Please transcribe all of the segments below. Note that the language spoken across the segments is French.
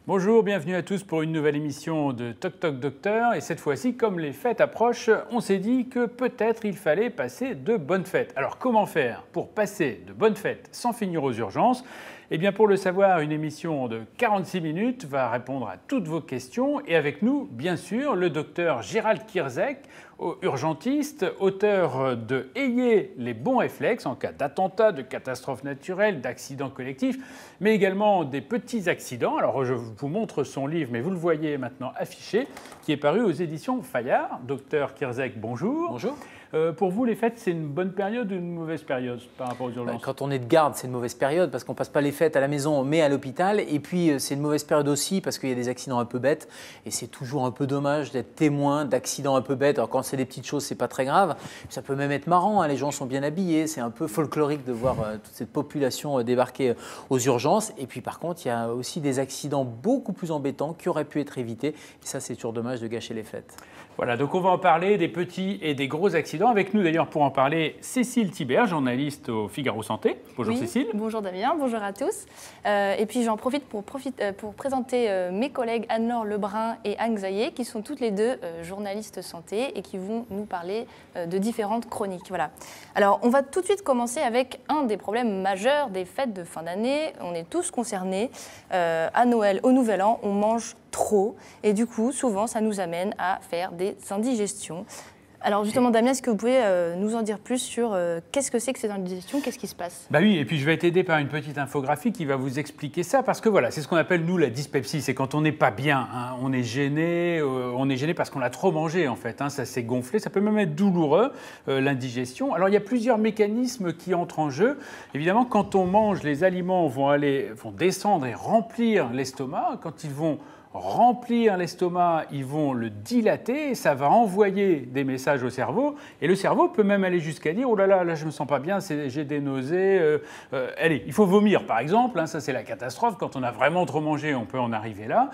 Bonjour, bienvenue à tous pour une nouvelle émission de Toc Toc Docteur. Et cette fois-ci, comme les fêtes approchent, on s'est dit que peut-être il fallait passer de bonnes fêtes. Alors comment faire pour passer de bonnes fêtes sans finir aux urgences ? Eh bien pour le savoir, une émission de 46 minutes va répondre à toutes vos questions. Et avec nous, bien sûr, le docteur Gérald Kierzek, urgentiste, auteur de « Ayez les bons réflexes en cas d'attentat, de catastrophe naturelle, d'accident collectif », mais également des petits accidents. Alors je vous montre son livre, mais vous le voyez maintenant affiché, qui est paru aux éditions Fayard. Docteur Kierzek, bonjour. Bonjour. Pour vous, les fêtes, c'est une bonne période ou une mauvaise période par rapport aux urgences ? Quand on est de garde, c'est une mauvaise période parce qu'on ne passe pas les fêtes à la maison mais à l'hôpital. Et puis, c'est une mauvaise période aussi parce qu'il y a des accidents un peu bêtes. Et c'est toujours un peu dommage d'être témoin d'accidents un peu bêtes. Alors, quand c'est des petites choses, c'est pas très grave. Ça peut même être marrant, hein. Les gens sont bien habillés. C'est un peu folklorique de voir toute cette population débarquer aux urgences. Et puis, par contre, il y a aussi des accidents beaucoup plus embêtants qui auraient pu être évités. Et ça, c'est toujours dommage de gâcher les fêtes. Voilà, donc on va en parler des petits et des gros accidents. Avec nous d'ailleurs pour en parler, Cécile Thibert, journaliste au Figaro Santé. Bonjour oui, Cécile. Bonjour Damien, bonjour à tous. Et puis j'en profite pour présenter mes collègues Anne-Laure Lebrun et Anne Xaillet, qui sont toutes les deux journalistes santé et qui vont nous parler de différentes chroniques. Voilà. Alors on va tout de suite commencer avec un des problèmes majeurs des fêtes de fin d'année. On est tous concernés. À Noël, au Nouvel An, on mange trop et du coup souvent ça nous amène à faire des indigestions. Alors justement Damien, est-ce que vous pouvez nous en dire plus sur qu'est-ce que c'est que ces indigestions, qu'est-ce qui se passe ? Bah oui, et puis je vais être aidé par une petite infographie qui va vous expliquer ça, parce que voilà, c'est ce qu'on appelle nous la dyspepsie, c'est quand on n'est pas bien, hein, on est gêné parce qu'on a trop mangé en fait, hein, ça s'est gonflé, ça peut même être douloureux, l'indigestion. Alors il y a plusieurs mécanismes qui entrent en jeu. Évidemment, quand on mange, les aliments vont descendre et remplir l'estomac. Quand ils vont remplir l'estomac, ils vont le dilater, et ça va envoyer des messages au cerveau, et le cerveau peut même aller jusqu'à dire « Oh là là, là je me sens pas bien, j'ai des nausées, allez, il faut vomir » par exemple, hein, ça c'est la catastrophe, quand on a vraiment trop mangé, on peut en arriver là.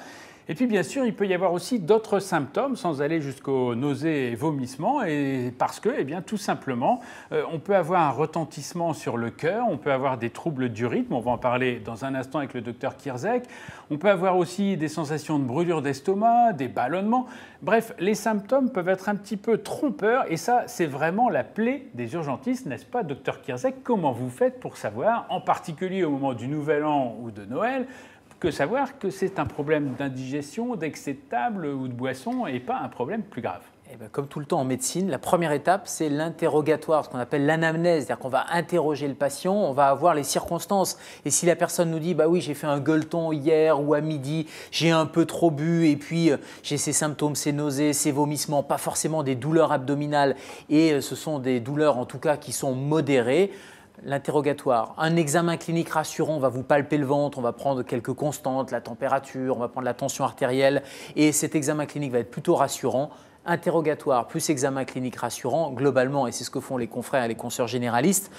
Et puis bien sûr, il peut y avoir aussi d'autres symptômes, sans aller jusqu'aux nausées et vomissements, et parce que, eh bien, tout simplement, on peut avoir un retentissement sur le cœur, on peut avoir des troubles du rythme, on va en parler dans un instant avec le docteur Kierzek, on peut avoir aussi des sensations de brûlure d'estomac, des ballonnements, bref, les symptômes peuvent être un petit peu trompeurs, et ça, c'est vraiment la plaie des urgentistes, n'est-ce pas, docteur Kierzek? Comment vous faites pour savoir, en particulier au moment du Nouvel An ou de Noël, que savoir que c'est un problème d'indigestion, d'excès de table ou de boisson et pas un problème plus grave? Eh bien, comme tout le temps en médecine, la première étape, c'est l'interrogatoire, ce qu'on appelle l'anamnèse, c'est-à-dire qu'on va interroger le patient, on va avoir les circonstances. Et si la personne nous dit « bah oui, j'ai fait un gueuleton hier ou à midi, j'ai un peu trop bu et puis j'ai ces symptômes, ces nausées, ces vomissements, pas forcément des douleurs abdominales et ce sont des douleurs en tout cas qui sont modérées », l'interrogatoire, un examen clinique rassurant, on va vous palper le ventre, on va prendre quelques constantes, la température, on va prendre la tension artérielle et cet examen clinique va être plutôt rassurant. Interrogatoire plus examen clinique rassurant, globalement, et c'est ce que font les confrères et les consoeurs généralistes,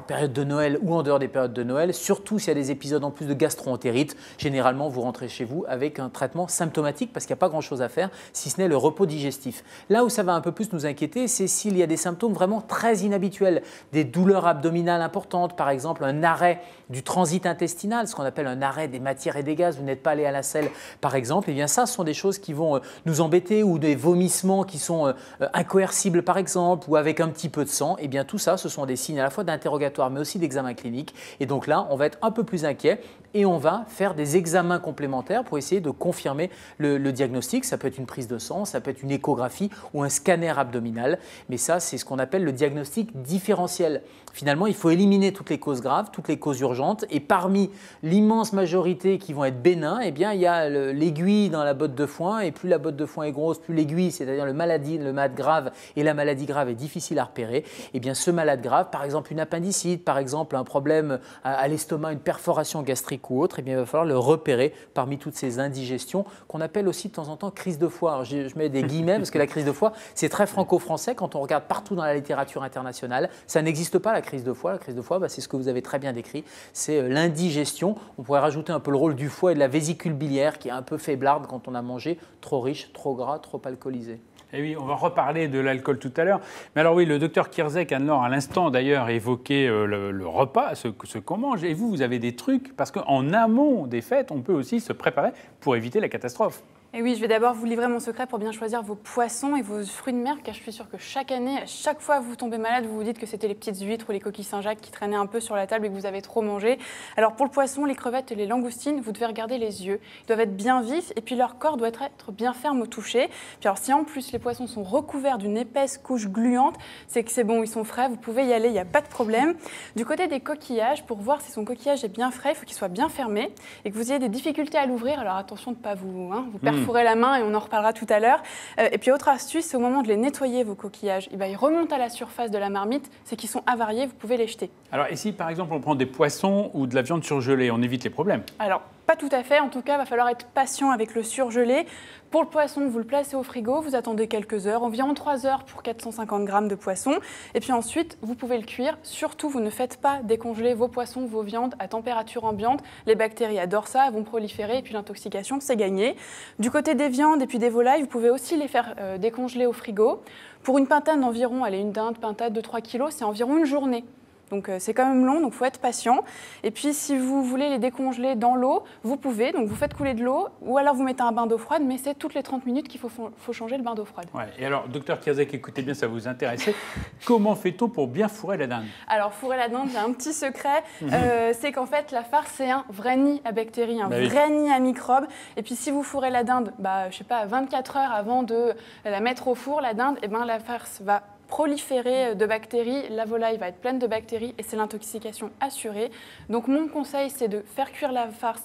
période de Noël ou en dehors des périodes de Noël, surtout s'il y a des épisodes en plus de gastro-entérite, généralement vous rentrez chez vous avec un traitement symptomatique parce qu'il n'y a pas grand-chose à faire, si ce n'est le repos digestif. Là où ça va un peu plus nous inquiéter, c'est s'il y a des symptômes vraiment très inhabituels, des douleurs abdominales importantes, par exemple un arrêt du transit intestinal, ce qu'on appelle un arrêt des matières et des gaz, vous n'êtes pas allé à la selle par exemple, et bien ça ce sont des choses qui vont nous embêter, ou des vomissements qui sont incoercibles par exemple, ou avec un petit peu de sang, et bien tout ça ce sont des signes à la fois d'interrogatoire mais aussi d'examen clinique, et donc là on va être un peu plus inquiet et on va faire des examens complémentaires pour essayer de confirmer le diagnostic. Ça peut être une prise de sang, ça peut être une échographie ou un scanner abdominal, mais ça c'est ce qu'on appelle le diagnostic différentiel. Finalement, il faut éliminer toutes les causes graves, toutes les causes urgentes, et parmi l'immense majorité qui vont être bénins, eh bien, il y a l'aiguille dans la botte de foin, et plus la botte de foin est grosse, plus l'aiguille, c'est-à-dire le malade grave, et la maladie grave est difficile à repérer. Eh bien, ce malade grave, par exemple une appendicite, par exemple un problème à l'estomac, une perforation gastrique ou autre, eh bien, il va falloir le repérer parmi toutes ces indigestions qu'on appelle aussi de temps en temps crise de foie. Alors, je mets des guillemets parce que la crise de foie, c'est très franco-français quand on regarde partout dans la littérature internationale. Ça n'existe pas la crise de foie. La crise de foie, c'est ce que vous avez très bien décrit, c'est l'indigestion. On pourrait rajouter un peu le rôle du foie et de la vésicule biliaire qui est un peu faiblarde quand on a mangé trop riche, trop gras, trop alcoolisé. Et oui, on va reparler de l'alcool tout à l'heure. Mais alors oui, le docteur Kierzek, Anne-Laure, à l'instant d'ailleurs, évoquait le repas, ce qu'on mange. Et vous avez des trucs, parce qu'en amont des fêtes, on peut aussi se préparer pour éviter la catastrophe. Et oui, je vais d'abord vous livrer mon secret pour bien choisir vos poissons et vos fruits de mer, car je suis sûre que chaque année, à chaque fois que vous tombez malade, vous vous dites que c'était les petites huîtres ou les coquilles Saint-Jacques qui traînaient un peu sur la table et que vous avez trop mangé. Alors pour le poisson, les crevettes et les langoustines, vous devez regarder les yeux. Ils doivent être bien vifs et puis leur corps doit être bien ferme au toucher. Puis alors si en plus les poissons sont recouverts d'une épaisse couche gluante, c'est que c'est bon, ils sont frais, vous pouvez y aller, il n'y a pas de problème. Du côté des coquillages, pour voir si son coquillage est bien frais, il faut qu'il soit bien fermé et que vous ayez des difficultés à l'ouvrir. Alors attention de ne pas vous perforer la main et on en reparlera tout à l'heure. Et puis autre astuce, c'est au moment de les nettoyer vos coquillages. Ils remontent à la surface de la marmite, c'est qu'ils sont avariés, vous pouvez les jeter. Alors et si par exemple on prend des poissons ou de la viande surgelée, on évite les problèmes? Alors pas tout à fait, en tout cas il va falloir être patient avec le surgelé. Pour le poisson, vous le placez au frigo, vous attendez quelques heures, environ 3 heures pour 450 grammes de poisson. Et puis ensuite, vous pouvez le cuire. Surtout, vous ne faites pas décongeler vos poissons, vos viandes à température ambiante. Les bactéries adorent ça, elles vont proliférer et puis l'intoxication, c'est gagné. Du côté des viandes et puis des volailles, vous pouvez aussi les faire décongeler au frigo. Pour une pintade d'environ, allez, une dinde, pintade de 3 kg, c'est environ une journée. Donc c'est quand même long, donc il faut être patient. Et puis si vous voulez les décongeler dans l'eau, vous pouvez, donc vous faites couler de l'eau, ou alors vous mettez un bain d'eau froide, mais c'est toutes les 30 minutes qu'il faut changer le bain d'eau froide. Ouais. Et alors, docteur Kierzek, écoutez bien, ça vous intéressait. Comment fait-on pour bien fourrer la dinde? Alors fourrer la dinde, il y a un petit secret, c'est qu'en fait la farce c'est un vrai nid à bactéries, un vrai nid à microbes. Et puis si vous fourrez la dinde, je sais pas, 24 heures avant de la mettre au four, la dinde, et la farce va proliférer de bactéries, la volaille va être pleine de bactéries et c'est l'intoxication assurée. Donc mon conseil, c'est de faire cuire la farce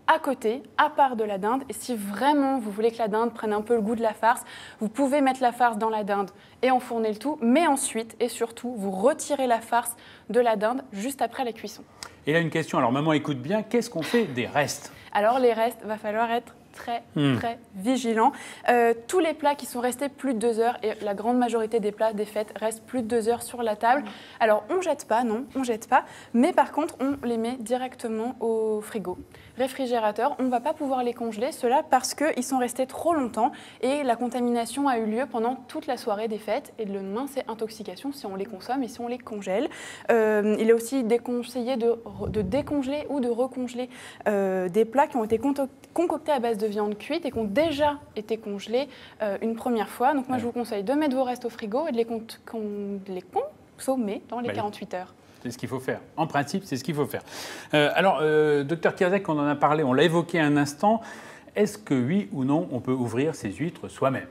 à côté, à part de la dinde. Et si vraiment vous voulez que la dinde prenne un peu le goût de la farce, vous pouvez mettre la farce dans la dinde et enfourner le tout. Mais ensuite, et surtout, vous retirez la farce de la dinde juste après la cuisson. Et là, une question. Alors, maman, écoute bien. Qu'est-ce qu'on fait des restes? Alors, les restes, va falloir être très vigilant. Tous les plats qui sont restés plus de 2 heures, et la grande majorité des plats des fêtes restent plus de 2 heures sur la table. Alors on ne jette pas, non, on ne jette pas, mais par contre on les met directement au frigo. Réfrigérateur, on ne va pas pouvoir les congeler, cela parce qu'ils sont restés trop longtemps et la contamination a eu lieu pendant toute la soirée des fêtes et le lendemain c'est intoxication si on les consomme et si on les congèle. Il est aussi déconseillé de décongeler ou de recongeler des plats qui ont été concoctés à base de viande cuite et qui ont déjà été congelés une première fois. Donc moi je vous conseille de mettre vos restes au frigo et de les consommer dans les 48 heures. C'est ce qu'il faut faire. En principe, c'est ce qu'il faut faire. Alors, docteur Kierzek, on en a parlé, on l'a évoqué un instant. Est-ce que oui ou non, on peut ouvrir ses huîtres soi-même?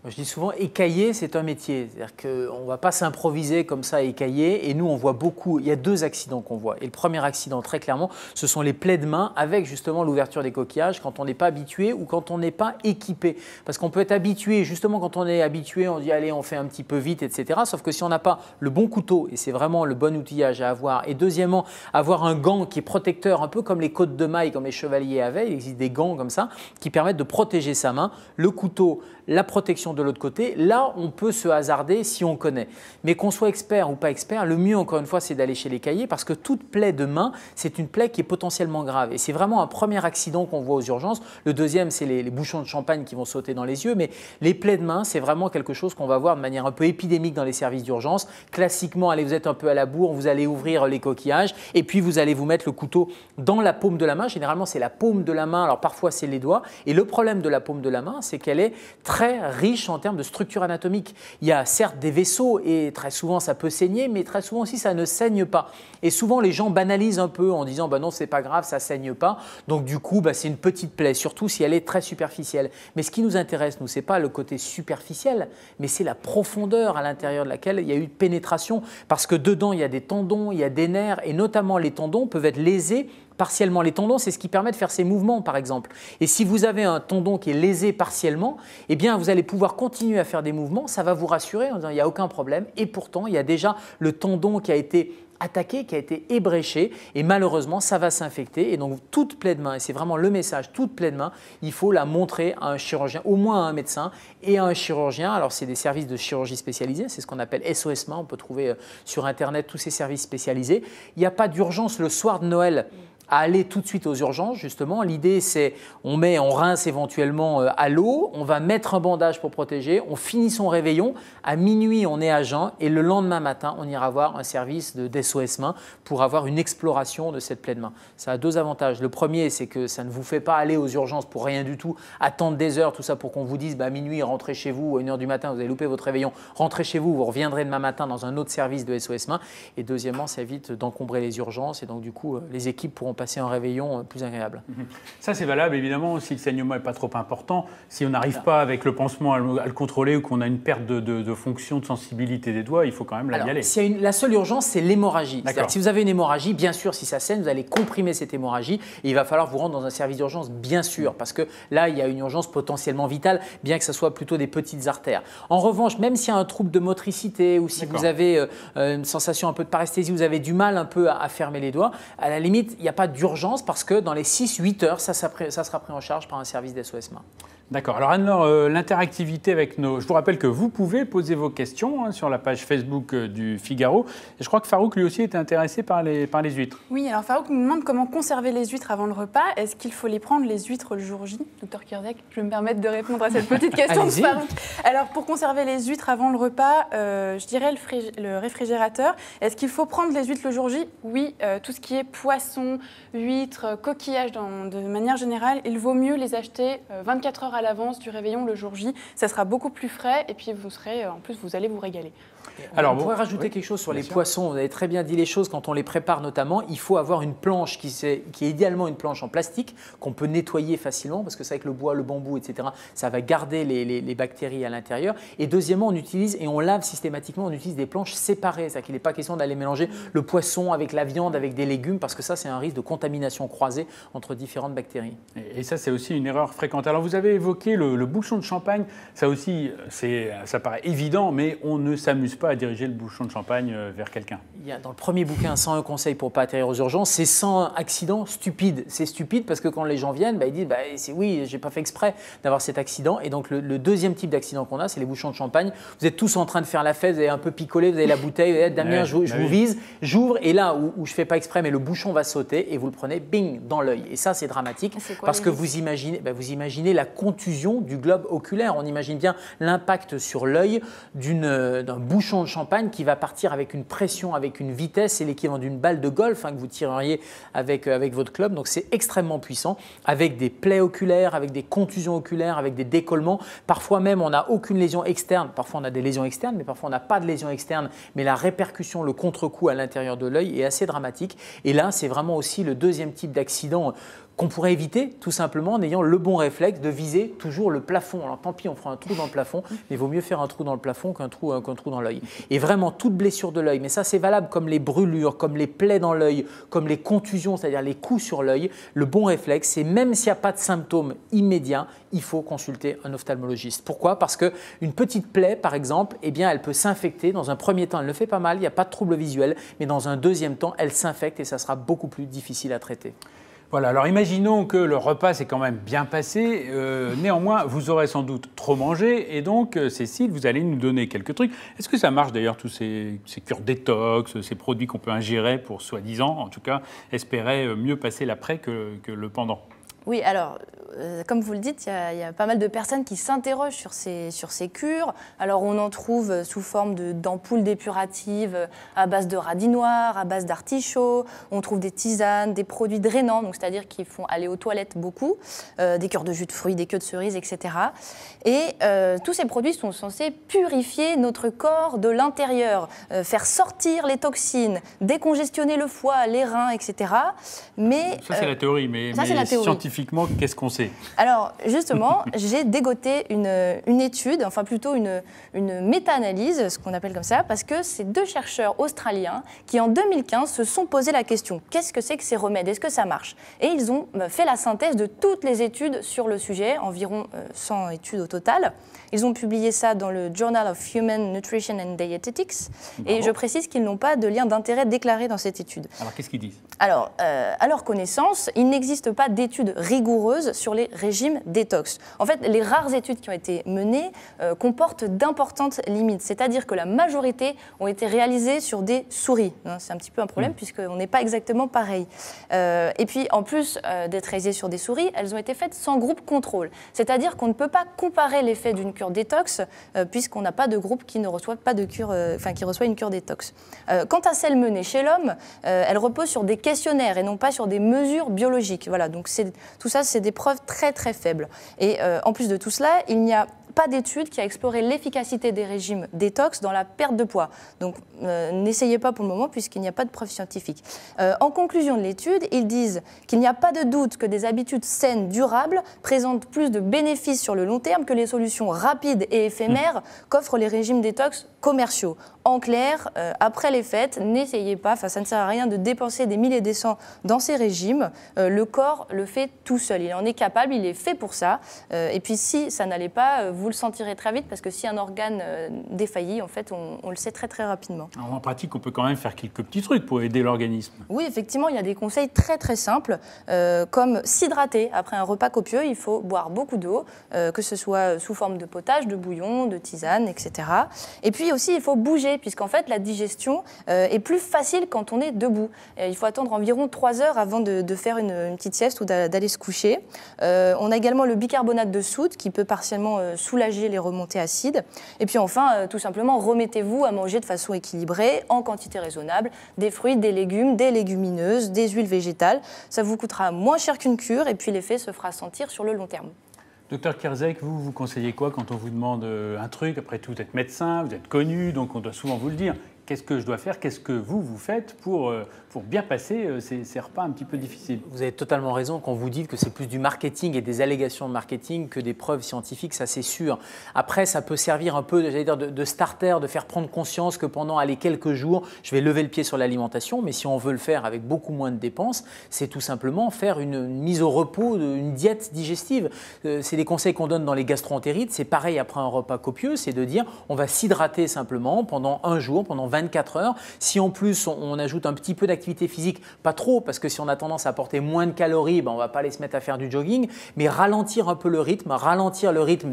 Je dis souvent, écailler, c'est un métier. C'est-à-dire qu'on ne va pas s'improviser comme ça, écailler. Et nous, on voit beaucoup. Il y a 2 accidents qu'on voit. Et le premier accident, très clairement, ce sont les plaies de main avec justement l'ouverture des coquillages quand on n'est pas habitué ou quand on n'est pas équipé. Parce qu'on peut être habitué, justement, quand on est habitué, on dit allez, on fait un petit peu vite, etc. Sauf que si on n'a pas le bon couteau, et c'est vraiment le bon outillage à avoir, et deuxièmement, avoir un gant qui est protecteur, un peu comme les côtes de maille, comme les chevaliers avaient, il existe des gants comme ça qui permettent de protéger sa main, le couteau, la protection de l'autre côté, là on peut se hasarder si on connaît. Mais qu'on soit expert ou pas expert, le mieux encore une fois c'est d'aller chez l'écaillé parce que toute plaie de main c'est une plaie qui est potentiellement grave et c'est vraiment un premier accident qu'on voit aux urgences. Le deuxième c'est les bouchons de champagne qui vont sauter dans les yeux, mais les plaies de main c'est vraiment quelque chose qu'on va voir de manière un peu épidémique dans les services d'urgence. Classiquement, allez, vous êtes un peu à la bourre, vous allez ouvrir les coquillages et puis vous allez vous mettre le couteau dans la paume de la main. Généralement c'est la paume de la main, alors parfois c'est les doigts et le problème de la paume de la main c'est qu'elle est très riche en termes de structure anatomique. Il y a certes des vaisseaux et très souvent ça peut saigner, mais très souvent aussi ça ne saigne pas. Et souvent les gens banalisent un peu en disant non c'est pas grave, ça saigne pas. Donc du coup c'est une petite plaie, surtout si elle est très superficielle. Mais ce qui nous intéresse, nous, c'est pas le côté superficiel, mais c'est la profondeur à l'intérieur de laquelle il y a eu pénétration. Parce que dedans il y a des tendons, il y a des nerfs et notamment les tendons peuvent être lésés partiellement. Les tendons, c'est ce qui permet de faire ces mouvements, par exemple. Et si vous avez un tendon qui est lésé partiellement, eh bien, vous allez pouvoir continuer à faire des mouvements. Ça va vous rassurer en disant il n'y a aucun problème. Et pourtant, il y a déjà le tendon qui a été attaqué, qui a été ébréché et malheureusement ça va s'infecter et donc toute plaie de main, et c'est vraiment le message, toute plaie de main, il faut la montrer à un chirurgien, au moins à un médecin et à un chirurgien. Alors c'est des services de chirurgie spécialisés, c'est ce qu'on appelle SOS main, on peut trouver sur internet tous ces services spécialisés. Il n'y a pas d'urgence le soir de Noël à aller tout de suite aux urgences, justement. L'idée, c'est on rince éventuellement à l'eau, on va mettre un bandage pour protéger, on finit son réveillon, à minuit, on est à jeun et le lendemain matin, on ira voir un service de SOS Main pour avoir une exploration de cette plaie de main. Ça a 2 avantages. Le premier, c'est que ça ne vous fait pas aller aux urgences pour rien du tout, attendre des heures, tout ça pour qu'on vous dise à minuit, rentrez chez vous, à 1h du matin, vous avez loupé votre réveillon, rentrez chez vous, vous reviendrez demain matin dans un autre service de SOS Main. Et deuxièmement, ça évite d'encombrer les urgences et donc du coup, les équipes pourront passer un réveillon plus agréable. Ça, c'est valable évidemment si le saignement n'est pas trop important, si on n'arrive pas avec le pansement à le contrôler ou qu'on a une perte de fonction, de sensibilité des doigts, il faut quand même y aller. La seule urgence, c'est l'hémorragie. C'est-à-dire que si vous avez une hémorragie, bien sûr, si ça saigne, vous allez comprimer cette hémorragie et il va falloir vous rendre dans un service d'urgence, bien sûr, parce que là, il y a une urgence potentiellement vitale, bien que ce soit plutôt des petites artères. En revanche, même s'il y a un trouble de motricité ou si vous avez une sensation un peu de paresthésie, vous avez du mal un peu à fermer les doigts, à la limite, il n'y a pas d'urgence parce que dans les 6-8 heures, ça sera pris en charge par un service d'SOS Main. D'accord. Alors Anne-Laure, l'interactivité avec nos... Je vous rappelle que vous pouvez poser vos questions sur la page Facebook du Figaro. Et je crois que Farouk, lui aussi, était intéressé par les huîtres. Oui, alors Farouk nous demande comment conserver les huîtres avant le repas. Est-ce qu'il faut les prendre, les huîtres, le jour J? Docteur Kierzek, je vais me permettre de répondre à cette petite question de Farouk. Alors, pour conserver les huîtres avant le repas, je dirais le réfrigérateur. Est-ce qu'il faut prendre les huîtres le jour J? Oui, tout ce qui est poisson, huîtres, coquillages de manière générale, il vaut mieux les acheter 24 heures à l'avance du réveillon le jour J. Ça sera beaucoup plus frais et puis en plus, vous allez vous régaler. Alors, on pourrait rajouter quelque chose sur les poissons. Vous avez très bien dit les choses. Quand on les prépare notamment, il faut avoir une planche qui est idéalement une planche en plastique qu'on peut nettoyer facilement parce que c'est avec le bois, le bambou, etc. Ça va garder les bactéries à l'intérieur. Et deuxièmement, on utilise et on lave systématiquement, on utilise des planches séparées. C'est-à-dire qu'il n'est pas question d'aller mélanger le poisson avec la viande, avec des légumes parce que ça, c'est un risque de contamination croisée entre différentes bactéries. Et ça, c'est aussi une erreur fréquente. Alors, vous avez évoqué le bouchon de champagne. Ça aussi, ça paraît évident, mais on ne s'amuse pas à diriger le bouchon de champagne vers quelqu'un. Il y a dans le premier bouquin 101 conseils pour ne pas atterrir aux urgences, c'est 100 accidents stupides. C'est stupide parce que quand les gens viennent, ils disent oui, j'ai pas fait exprès d'avoir cet accident. Et donc le deuxième type d'accident qu'on a, c'est les bouchons de champagne. Vous êtes tous en train de faire la fête, vous avez un peu picolé, vous avez la bouteille, vous dites Damien, je vous vise, j'ouvre et là où je fais pas exprès, mais le bouchon va sauter et vous le prenez bing dans l'œil. Et ça c'est dramatique parce que vous imaginez la contusion du globe oculaire. On imagine bien l'impact sur l'œil d'un bouchon de champagne qui va partir avec une pression, avec une vitesse, c'est l'équivalent d'une balle de golf que vous tireriez avec votre club. Donc c'est extrêmement puissant, avec des plaies oculaires, avec des contusions oculaires, avec des décollements. Parfois même, on n'a aucune lésion externe. Parfois, on a des lésions externes, mais parfois, on n'a pas de lésion externe. Mais la répercussion, le contre-coup à l'intérieur de l'œil est assez dramatique. Et là, c'est vraiment aussi le deuxième type d'accident qu'on pourrait éviter tout simplement en ayant le bon réflexe de viser toujours le plafond. Alors tant pis, on fera un trou dans le plafond, mais il vaut mieux faire un trou dans le plafond qu'un trou dans l'œil. Et vraiment, toute blessure de l'œil, mais ça c'est valable comme les brûlures, comme les plaies dans l'œil, comme les contusions, c'est-à-dire les coups sur l'œil, le bon réflexe, c'est même s'il n'y a pas de symptômes immédiats, il faut consulter un ophtalmologiste. Pourquoi? Parce qu'une petite plaie, par exemple, elle peut s'infecter. Dans un premier temps, elle ne fait pas mal, il n'y a pas de trouble visuel, mais dans un deuxième temps, elle s'infecte et ça sera beaucoup plus difficile à traiter. Voilà, alors imaginons que le repas s'est quand même bien passé, néanmoins vous aurez sans doute trop mangé et donc Cécile, vous allez nous donner quelques trucs. Est-ce que ça marche d'ailleurs tous ces cures détox, ces produits qu'on peut ingérer pour soi-disant, en tout cas, espérer mieux passer l'après que le pendant? Oui, alors, comme vous le dites, il y a pas mal de personnes qui s'interrogent sur ces cures. Alors, on en trouve sous forme d'ampoules dépuratives à base de radis noirs, à base d'artichaut. On trouve des tisanes, des produits drainants, donc c'est-à-dire qui font aller aux toilettes beaucoup, des cures de jus de fruits, des queues de cerises, etc. Et tous ces produits sont censés purifier notre corps de l'intérieur, faire sortir les toxines, décongestionner le foie, les reins, etc. Mais ça, c'est la théorie, mais scientifiquement, qu'est-ce qu'on sait? Alors, justement, j'ai dégoté une étude, enfin plutôt une méta-analyse, ce qu'on appelle comme ça, parce que c'est 2 chercheurs australiens qui, en 2015, se sont posé la question « Qu'est-ce que c'est que ces remèdes? Est-ce que ça marche ?» Et ils ont fait la synthèse de toutes les études sur le sujet, environ 100 études au total. Ils ont publié ça dans le Journal of Human Nutrition and Dietetics. Bravo. Et je précise qu'ils n'ont pas de lien d'intérêt déclaré dans cette étude. Alors, qu'est-ce qu'ils disent? Alors, à leur connaissance, il n'existe pas d'études rigoureuses sur sur les régimes détox. En fait, les rares études qui ont été menées comportent d'importantes limites, c'est-à-dire que la majorité ont été réalisées sur des souris. C'est un petit peu un problème puisqu'on n'est pas exactement pareil. Et puis, en plus d'être réalisées sur des souris, elles ont été faites sans groupe contrôle, c'est-à-dire qu'on ne peut pas comparer l'effet d'une cure détox puisqu'on n'a pas de groupe qui ne reçoit pas de cure, qui reçoit une cure détox. Quant à celle menée chez l'homme, elle repose sur des questionnaires et non pas sur des mesures biologiques. Voilà, donc tout ça, c'est des preuves très très faibles. Et en plus de tout cela, il n'y a pas d'étude qui a exploré l'efficacité des régimes détox dans la perte de poids. Donc, n'essayez pas pour le moment puisqu'il n'y a pas de preuves scientifiques. En conclusion de l'étude, ils disent qu'il n'y a pas de doute que des habitudes saines, durables, présentent plus de bénéfices sur le long terme que les solutions rapides et éphémères qu'offrent les régimes détox commerciaux. En clair, après les fêtes, n'essayez pas, ça ne sert à rien de dépenser des milliers et des cents dans ces régimes. Le corps le fait tout seul. Il en est capable, il est fait pour ça. Et puis si ça n'allait pas, vous le sentirez très vite parce que si un organe défaillit, en fait, on le sait très très rapidement. Alors, en pratique, on peut quand même faire quelques petits trucs pour aider l'organisme. Oui, effectivement, il y a des conseils très très simples, comme s'hydrater. Après un repas copieux, il faut boire beaucoup d'eau, que ce soit sous forme de potage, de bouillon, de tisane, etc. Et puis aussi, il faut bouger, puisqu'en fait, la digestion est plus facile quand on est debout. Il faut attendre environ 3 heures avant de faire une petite sieste ou d'aller se coucher. On a également le bicarbonate de soude qui peut partiellement soulager les remontées acides. Et puis enfin, tout simplement, remettez-vous à manger de façon équilibrée, en quantité raisonnable, des fruits, des légumes, des légumineuses, des huiles végétales. Ça vous coûtera moins cher qu'une cure et puis l'effet se fera sentir sur le long terme. Docteur Kierzek, vous conseillez quoi quand on vous demande un truc? Après tout, vous êtes médecin, vous êtes connu, donc on doit souvent vous le dire. Qu'est-ce que je dois faire? Qu'est-ce que vous faites pour bien passer ces repas un petit peu difficiles? Vous avez totalement raison quand vous dites que c'est plus du marketing et des allégations de marketing que des preuves scientifiques, ça c'est sûr. Après, ça peut servir un peu, j'allais dire, de starter, de faire prendre conscience que pendant quelques jours, je vais lever le pied sur l'alimentation, mais si on veut le faire avec beaucoup moins de dépenses, c'est tout simplement faire une mise au repos, une diète digestive. C'est des conseils qu'on donne dans les gastro-entérites, c'est pareil après un repas copieux, c'est de dire on va s'hydrater simplement pendant un jour, pendant 24 heures. Si en plus on ajoute un petit peu d'activité physique, pas trop, parce que si on a tendance à apporter moins de calories, on ne va pas aller se mettre à faire du jogging, mais ralentir un peu le rythme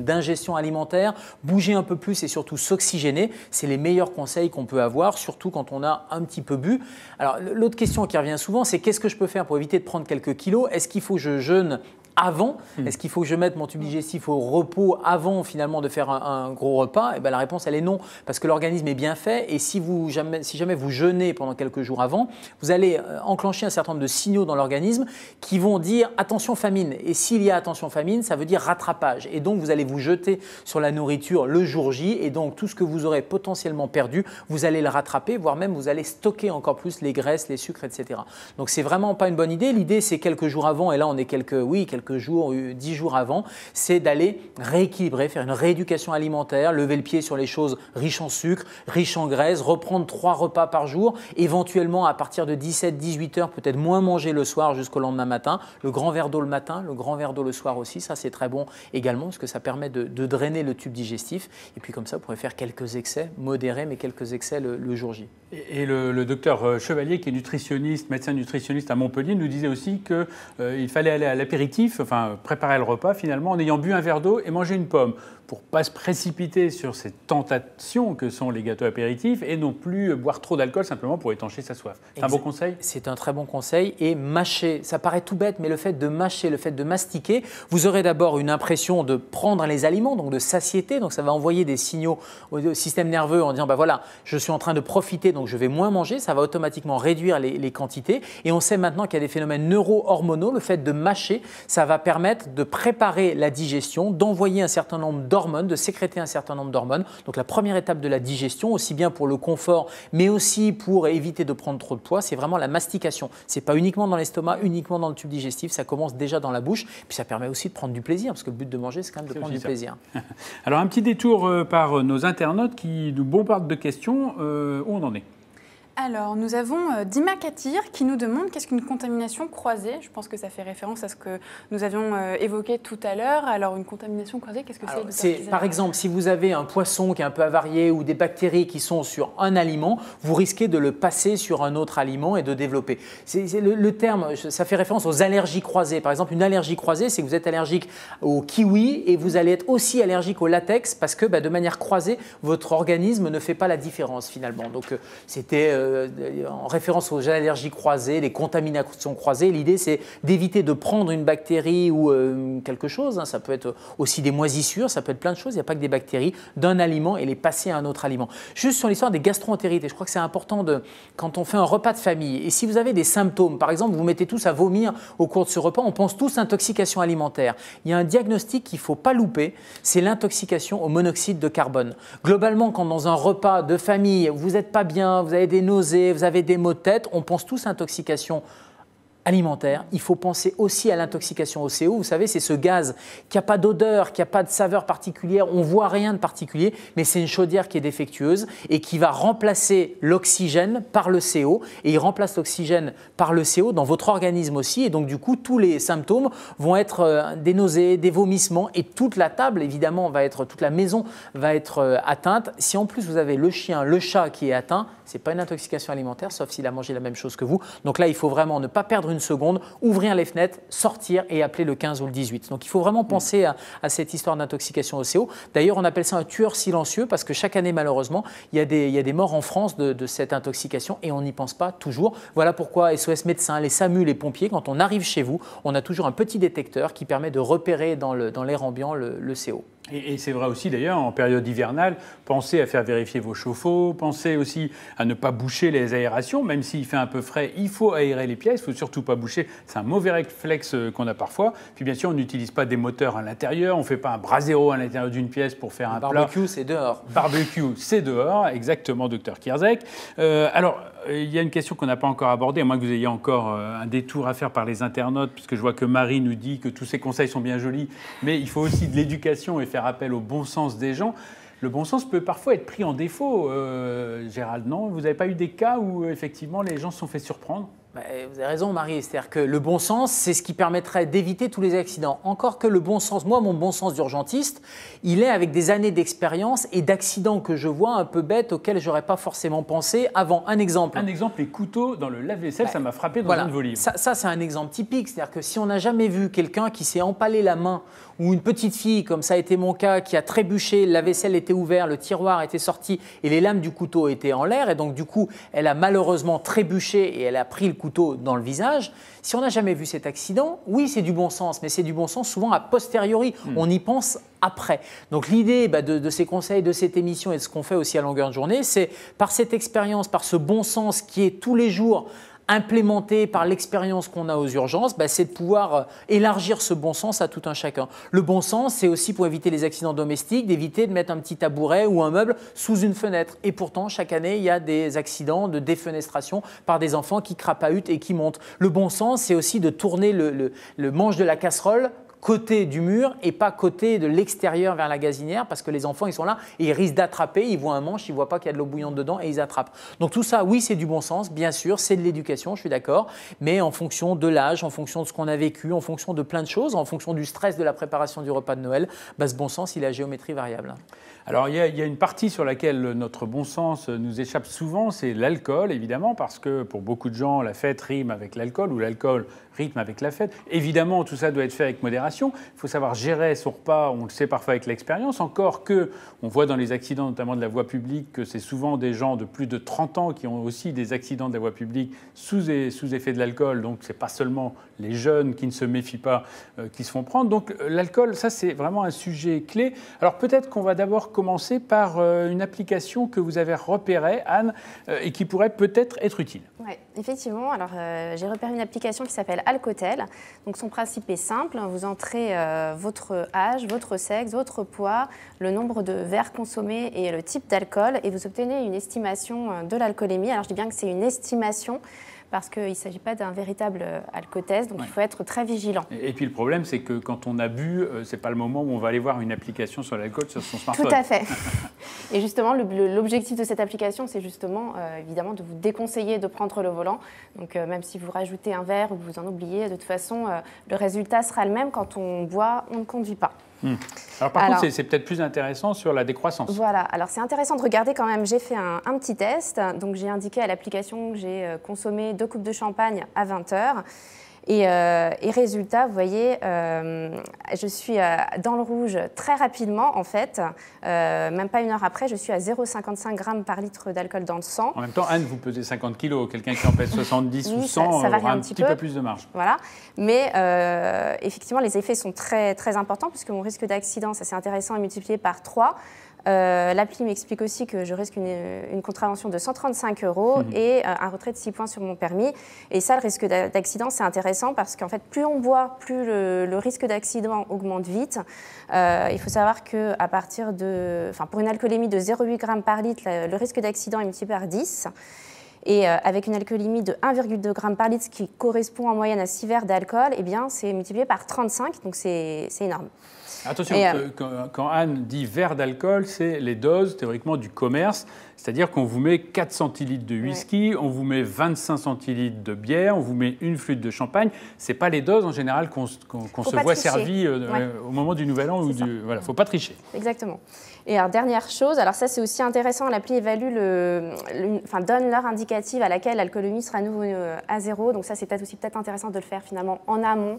d'ingestion alimentaire, bouger un peu plus et surtout s'oxygéner, c'est les meilleurs conseils qu'on peut avoir, surtout quand on a un petit peu bu. Alors l'autre question qui revient souvent, c'est qu'est-ce que je peux faire pour éviter de prendre quelques kilos? Est-ce qu'il faut que je jeûne avant? Est-ce qu'il faut que je mette mon tube digestif au repos avant finalement de faire un gros repas? La réponse elle est non, parce que l'organisme est bien fait et si jamais vous jeûnez pendant quelques jours avant, vous allez enclencher un certain nombre de signaux dans l'organisme qui vont dire attention famine. Et s'il y a attention famine, ça veut dire rattrapage. Et donc vous allez vous jeter sur la nourriture le jour J et donc tout ce que vous aurez potentiellement perdu, vous allez le rattraper, voire même vous allez stocker encore plus les graisses, les sucres, etc. Donc c'est vraiment pas une bonne idée. L'idée c'est quelques jours avant et là on est quelques jours, 10 jours avant, c'est d'aller rééquilibrer, faire une rééducation alimentaire, lever le pied sur les choses riches en sucre, riches en graisse, reprendre 3 repas par jour, éventuellement à partir de 17-18 heures, peut-être moins manger le soir jusqu'au lendemain matin, le grand verre d'eau le matin, le grand verre d'eau le soir aussi, ça c'est très bon également parce que ça permet de drainer le tube digestif et puis comme ça vous pourrez faire quelques excès, modérés mais quelques excès le jour J. Et le docteur Chevalier qui est nutritionniste, médecin nutritionniste à Montpellier nous disait aussi qu'il fallait aller à l'apéritif, enfin préparer le repas finalement en ayant bu un verre d'eau et manger une pomme pour ne pas se précipiter sur ces tentations que sont les gâteaux apéritifs et non plus boire trop d'alcool simplement pour étancher sa soif. C'est un bon conseil? C'est un très bon conseil et mâcher, ça paraît tout bête mais le fait de mâcher, le fait de mastiquer, vous aurez d'abord une impression de prendre les aliments, donc de satiété, donc ça va envoyer des signaux au système nerveux en disant voilà, je suis en train de profiter donc je vais moins manger, ça va automatiquement réduire les quantités et on sait maintenant qu'il y a des phénomènes neuro-hormonaux, le fait de mâcher, ça va permettre de préparer la digestion, d'envoyer un certain nombre d'hormones, de sécréter un certain nombre d'hormones. Donc la première étape de la digestion, aussi bien pour le confort, mais aussi pour éviter de prendre trop de poids, c'est vraiment la mastication. Ce n'est pas uniquement dans l'estomac, uniquement dans le tube digestif, ça commence déjà dans la bouche, puis ça permet aussi de prendre du plaisir, parce que le but de manger, c'est quand même de prendre du plaisir. Alors un petit détour par nos internautes qui nous bombardent de questions, où on en est? Alors, nous avons Dima Katir qui nous demande qu'est-ce qu'une contamination croisée. Je pense que ça fait référence à ce que nous avions évoqué tout à l'heure. Alors, une contamination croisée, qu'est-ce que c'est? Par exemple, si vous avez un poisson qui est un peu avarié ou des bactéries qui sont sur un aliment, vous risquez de le passer sur un autre aliment et de développer. Le terme, ça fait référence aux allergies croisées. Par exemple, une allergie croisée, c'est que vous êtes allergique au kiwi et vous allez être aussi allergique au latex parce que de manière croisée, votre organisme ne fait pas la différence finalement. Donc, c'était en référence aux allergies croisées, les contaminations croisées. L'idée, c'est d'éviter de prendre une bactérie ou quelque chose. Ça peut être aussi des moisissures, ça peut être plein de choses. Il n'y a pas que des bactéries d'un aliment et les passer à un autre aliment. Juste sur l'histoire des gastro-entérites, et je crois que c'est important quand on fait un repas de famille, et si vous avez des symptômes, par exemple, vous vous mettez tous à vomir au cours de ce repas, on pense tous intoxication alimentaire. Il y a un diagnostic qu'il ne faut pas louper, c'est l'intoxication au monoxyde de carbone. Globalement, quand dans un repas de famille, vous n'êtes pas bien, vous avez des nausées, vous avez des maux de tête, on pense tous intoxication alimentaire. Il faut penser aussi à l'intoxication au CO. Vous savez, c'est ce gaz qui n'a pas d'odeur, qui n'a pas de saveur particulière, on ne voit rien de particulier, mais c'est une chaudière qui est défectueuse et qui va remplacer l'oxygène par le CO. Et il remplace l'oxygène par le CO dans votre organisme aussi. Et donc, du coup, tous les symptômes vont être des nausées, des vomissements et toute la table, évidemment, toute la maison va être atteinte. Si en plus vous avez le chien, le chat qui est atteint, ce n'est pas une intoxication alimentaire, sauf s'il a mangé la même chose que vous. Donc là, il faut vraiment ne pas perdre une seconde, ouvrir les fenêtres, sortir et appeler le 15 ou le 18. Donc il faut vraiment penser à cette histoire d'intoxication au CO. D'ailleurs, on appelle ça un tueur silencieux parce que chaque année, malheureusement, il y a des morts en France de cette intoxication et on n'y pense pas toujours. Voilà pourquoi SOS Médecins, les SAMU, les pompiers, quand on arrive chez vous, on a toujours un petit détecteur qui permet de repérer dans l'air ambiant le CO. Et c'est vrai aussi d'ailleurs, en période hivernale, pensez à faire vérifier vos chauffe-eau, pensez aussi à ne pas boucher les aérations, même s'il fait un peu frais, il faut aérer les pièces, il ne faut surtout pas boucher, c'est un mauvais réflexe qu'on a parfois. Puis bien sûr, on n'utilise pas des moteurs à l'intérieur, on ne fait pas un brasero à l'intérieur d'une pièce pour faire un plat. Barbecue, c'est dehors. Barbecue, c'est dehors, exactement, docteur Kierzek. Alors, il y a une question qu'on n'a pas encore abordée, à moins que vous ayez encore un détour à faire par les internautes, puisque je vois que Marie nous dit que tous ces conseils sont bien jolis, mais il faut aussi de l'éducation et faire appel au bon sens des gens. Le bon sens peut parfois être pris en défaut, Gérald, non? Vous n'avez pas eu des cas où effectivement les gens se sont fait surprendre? Vous avez raison, Marie. C'est-à-dire que le bon sens, c'est ce qui permettrait d'éviter tous les accidents. Encore que le bon sens, moi, mon bon sens d'urgentiste, il est avec des années d'expérience et d'accidents que je vois un peu bêtes auxquels je n'aurais pas forcément pensé avant. Un exemple. Un exemple, les couteaux dans le lave-vaisselle, ça m'a frappé dans un de vos livres. Ça, c'est un exemple typique. C'est-à-dire que si on n'a jamais vu quelqu'un qui s'est empalé la main ou une petite fille, comme ça a été mon cas, qui a trébuché, la vaisselle était ouverte, le tiroir était sorti et les lames du couteau étaient en l'air et donc du coup, elle a malheureusement trébuché et elle a pris le couteau dans le visage. Si on n'a jamais vu cet accident, oui, c'est du bon sens, mais c'est du bon sens souvent a posteriori. On y pense après. Donc l'idée de ces conseils, de cette émission et de ce qu'on fait aussi à longueur de journée, c'est par cette expérience, par ce bon sens qui est tous les jours implémenté par l'expérience qu'on a aux urgences, c'est de pouvoir élargir ce bon sens à tout un chacun. Le bon sens, c'est aussi pour éviter les accidents domestiques, d'éviter de mettre un petit tabouret ou un meuble sous une fenêtre. Et pourtant, chaque année, il y a des accidents de défenestration par des enfants qui crapahutent et qui montent. Le bon sens, c'est aussi de tourner le manche de la casserole côté du mur et pas côté de l'extérieur vers la gazinière parce que les enfants, ils sont là et ils risquent d'attraper, ils voient un manche, ils ne voient pas qu'il y a de l'eau bouillante dedans et ils attrapent. Donc tout ça, oui, c'est du bon sens, bien sûr, c'est de l'éducation, je suis d'accord, mais en fonction de l'âge, en fonction de ce qu'on a vécu, en fonction de plein de choses, en fonction du stress de la préparation du repas de Noël, ce bon sens, il est à géométrie variable. Alors, il y a une partie sur laquelle notre bon sens nous échappe souvent, c'est l'alcool, évidemment, parce que pour beaucoup de gens, la fête rime avec l'alcool ou l'alcool rythme avec la fête. Évidemment, tout ça doit être fait avec modération. Il faut savoir gérer son repas, on le sait parfois avec l'expérience. Encore que, on voit dans les accidents, notamment de la voie publique, que c'est souvent des gens de plus de 30 ans qui ont aussi des accidents de la voie publique sous effet de l'alcool. Donc, ce n'est pas seulement les jeunes qui ne se méfient pas qui se font prendre. Donc, l'alcool, ça, c'est vraiment un sujet clé. Alors, peut-être qu'on va d'abord commencer par une application que vous avez repérée, Anne, et qui pourrait peut-être être utile. Oui, effectivement. Alors, j'ai repéré une application qui s'appelle Alcotel. Donc, son principe est simple. Vous entrez votre âge, votre sexe, votre poids, le nombre de verres consommés et le type d'alcool, et vous obtenez une estimation de l'alcoolémie. Alors, je dis bien que c'est une estimation, parce qu'il ne s'agit pas d'un véritable alcotest, donc il faut être très vigilant. Et puis le problème, c'est que quand on a bu, ce n'est pas le moment où on va aller voir une application sur l'alcool sur son smartphone. Tout à fait. Et justement, l'objectif de cette application, c'est justement, évidemment, de vous déconseiller de prendre le volant. Donc, même si vous rajoutez un verre ou que vous en oubliez, de toute façon, le résultat sera le même. Quand on boit, on ne conduit pas. Alors, par contre, c'est peut-être plus intéressant sur la décroissance. Voilà. Alors, c'est intéressant de regarder quand même. J'ai fait un petit test. Donc, j'ai indiqué à l'application que j'ai consommé 2 coupes de champagne à 20 heures. Et résultat, vous voyez, je suis dans le rouge très rapidement, en fait. Même pas 1 heure après, je suis à 0,55 grammes par litre d'alcool dans le sang. En même temps, Anne, vous pesez 50 kilos. Quelqu'un qui en pèse 70 ou 100 ça aura un petit peu plus de marge. Voilà. Mais effectivement, les effets sont très, très importants puisque mon risque d'accident, ça c'est intéressant, est multiplié par 3. L'appli m'explique aussi que je risque une contravention de 135 € et un retrait de 6 points sur mon permis. Et ça, le risque d'accident, c'est intéressant parce qu'en fait, plus on boit, plus le risque d'accident augmente vite. Il faut savoir qu'à partir pour une alcoolémie de 0,8 g par litre, le risque d'accident est multiplié par 10. Et avec une alcoolémie de 1,2 g par litre, ce qui correspond en moyenne à 6 verres d'alcool, eh bien, c'est multiplié par 35, donc c'est énorme. Attention, quand Anne dit verre d'alcool, c'est les doses théoriquement du commerce, c'est-à-dire qu'on vous met 4 centilitres de whisky, on vous met 25 centilitres de bière, on vous met une flûte de champagne. Ce n'est pas les doses en général qu'on se voit servies au moment du Nouvel An. Voilà, faut pas tricher. Exactement. Et alors, dernière chose, alors ça c'est aussi intéressant, l'appli évalue donne l'heure indicative à laquelle l'alcoolémie sera à nouveau à 0. Donc ça c'est peut-être intéressant de le faire finalement en amont.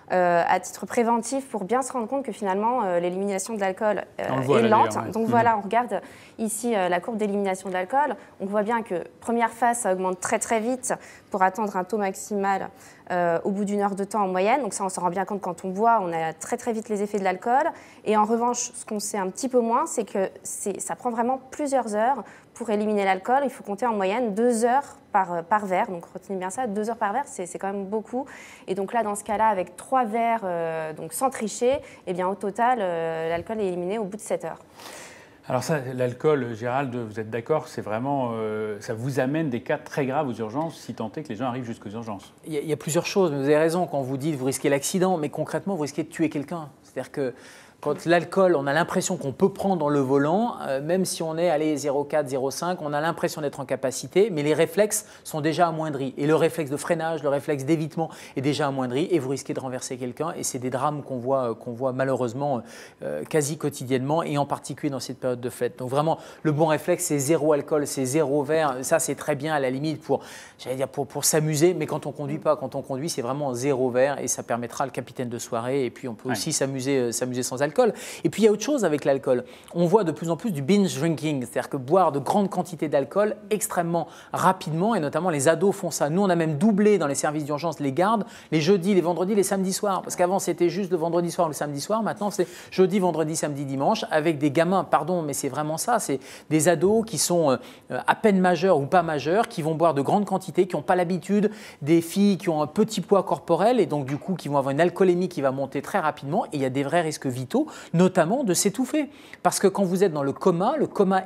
À titre préventif pour bien se rendre compte que finalement l'élimination de l'alcool est lente. Donc voilà, on regarde ici la courbe d'élimination de l'alcool. On voit bien que première phase, ça augmente très très vite pour atteindre un taux maximal au bout d'1 heure de temps en moyenne. Donc ça, on s'en rend bien compte quand on boit, on a très très vite les effets de l'alcool. Et en revanche, ce qu'on sait un petit peu moins, c'est que ça prend vraiment plusieurs heures pour éliminer l'alcool. Il faut compter en moyenne 2 heures par verre. Donc retenez bien ça, 2 heures par verre, c'est quand même beaucoup. Et donc là, dans ce cas-là, avec 3 verres, donc sans tricher, eh bien, au total, l'alcool est éliminé au bout de 7 heures. Alors ça, l'alcool, Gérald, vous êtes d'accord, c'est vraiment, ça vous amène des cas très graves aux urgences, si tant est que les gens arrivent jusqu'aux urgences. Il y a plusieurs choses, mais vous avez raison quand vous dites vous risquez l'accident, mais concrètement, vous risquez de tuer quelqu'un. C'est-à-dire que quand l'alcool, on a l'impression qu'on peut prendre dans le volant, même si on est allé 0,4, 0,5, on a l'impression d'être en capacité, mais les réflexes sont déjà amoindris. Et le réflexe de freinage, le réflexe d'évitement est déjà amoindri et vous risquez de renverser quelqu'un. Et c'est des drames qu'on voit malheureusement quasi quotidiennement et en particulier dans cette période de fête. Donc vraiment, le bon réflexe, c'est 0 alcool, c'est 0 verre. Ça, c'est très bien à la limite pour s'amuser, mais quand on ne conduit pas, quand on conduit, c'est vraiment 0 verre et ça permettra le capitaine de soirée. Et puis on peut aussi s'amuser sans alcool. Et puis il y a autre chose avec l'alcool. On voit de plus en plus du binge drinking, c'est-à-dire que boire de grandes quantités d'alcool extrêmement rapidement, et notamment les ados font ça. Nous, on a même doublé dans les services d'urgence les gardes, les jeudis, les vendredis, les samedis soirs. Parce qu'avant, c'était juste le vendredi soir ou le samedi soir. Maintenant, c'est jeudi, vendredi, samedi, dimanche, avec des gamins, pardon, mais c'est vraiment ça. C'est des ados qui sont à peine majeurs ou pas majeurs, qui vont boire de grandes quantités, qui n'ont pas l'habitude, des filles qui ont un petit poids corporel et donc du coup qui vont avoir une alcoolémie qui va monter très rapidement. Et il y a des vrais risques vitaux, notamment de s'étouffer. Parce que quand vous êtes dans le coma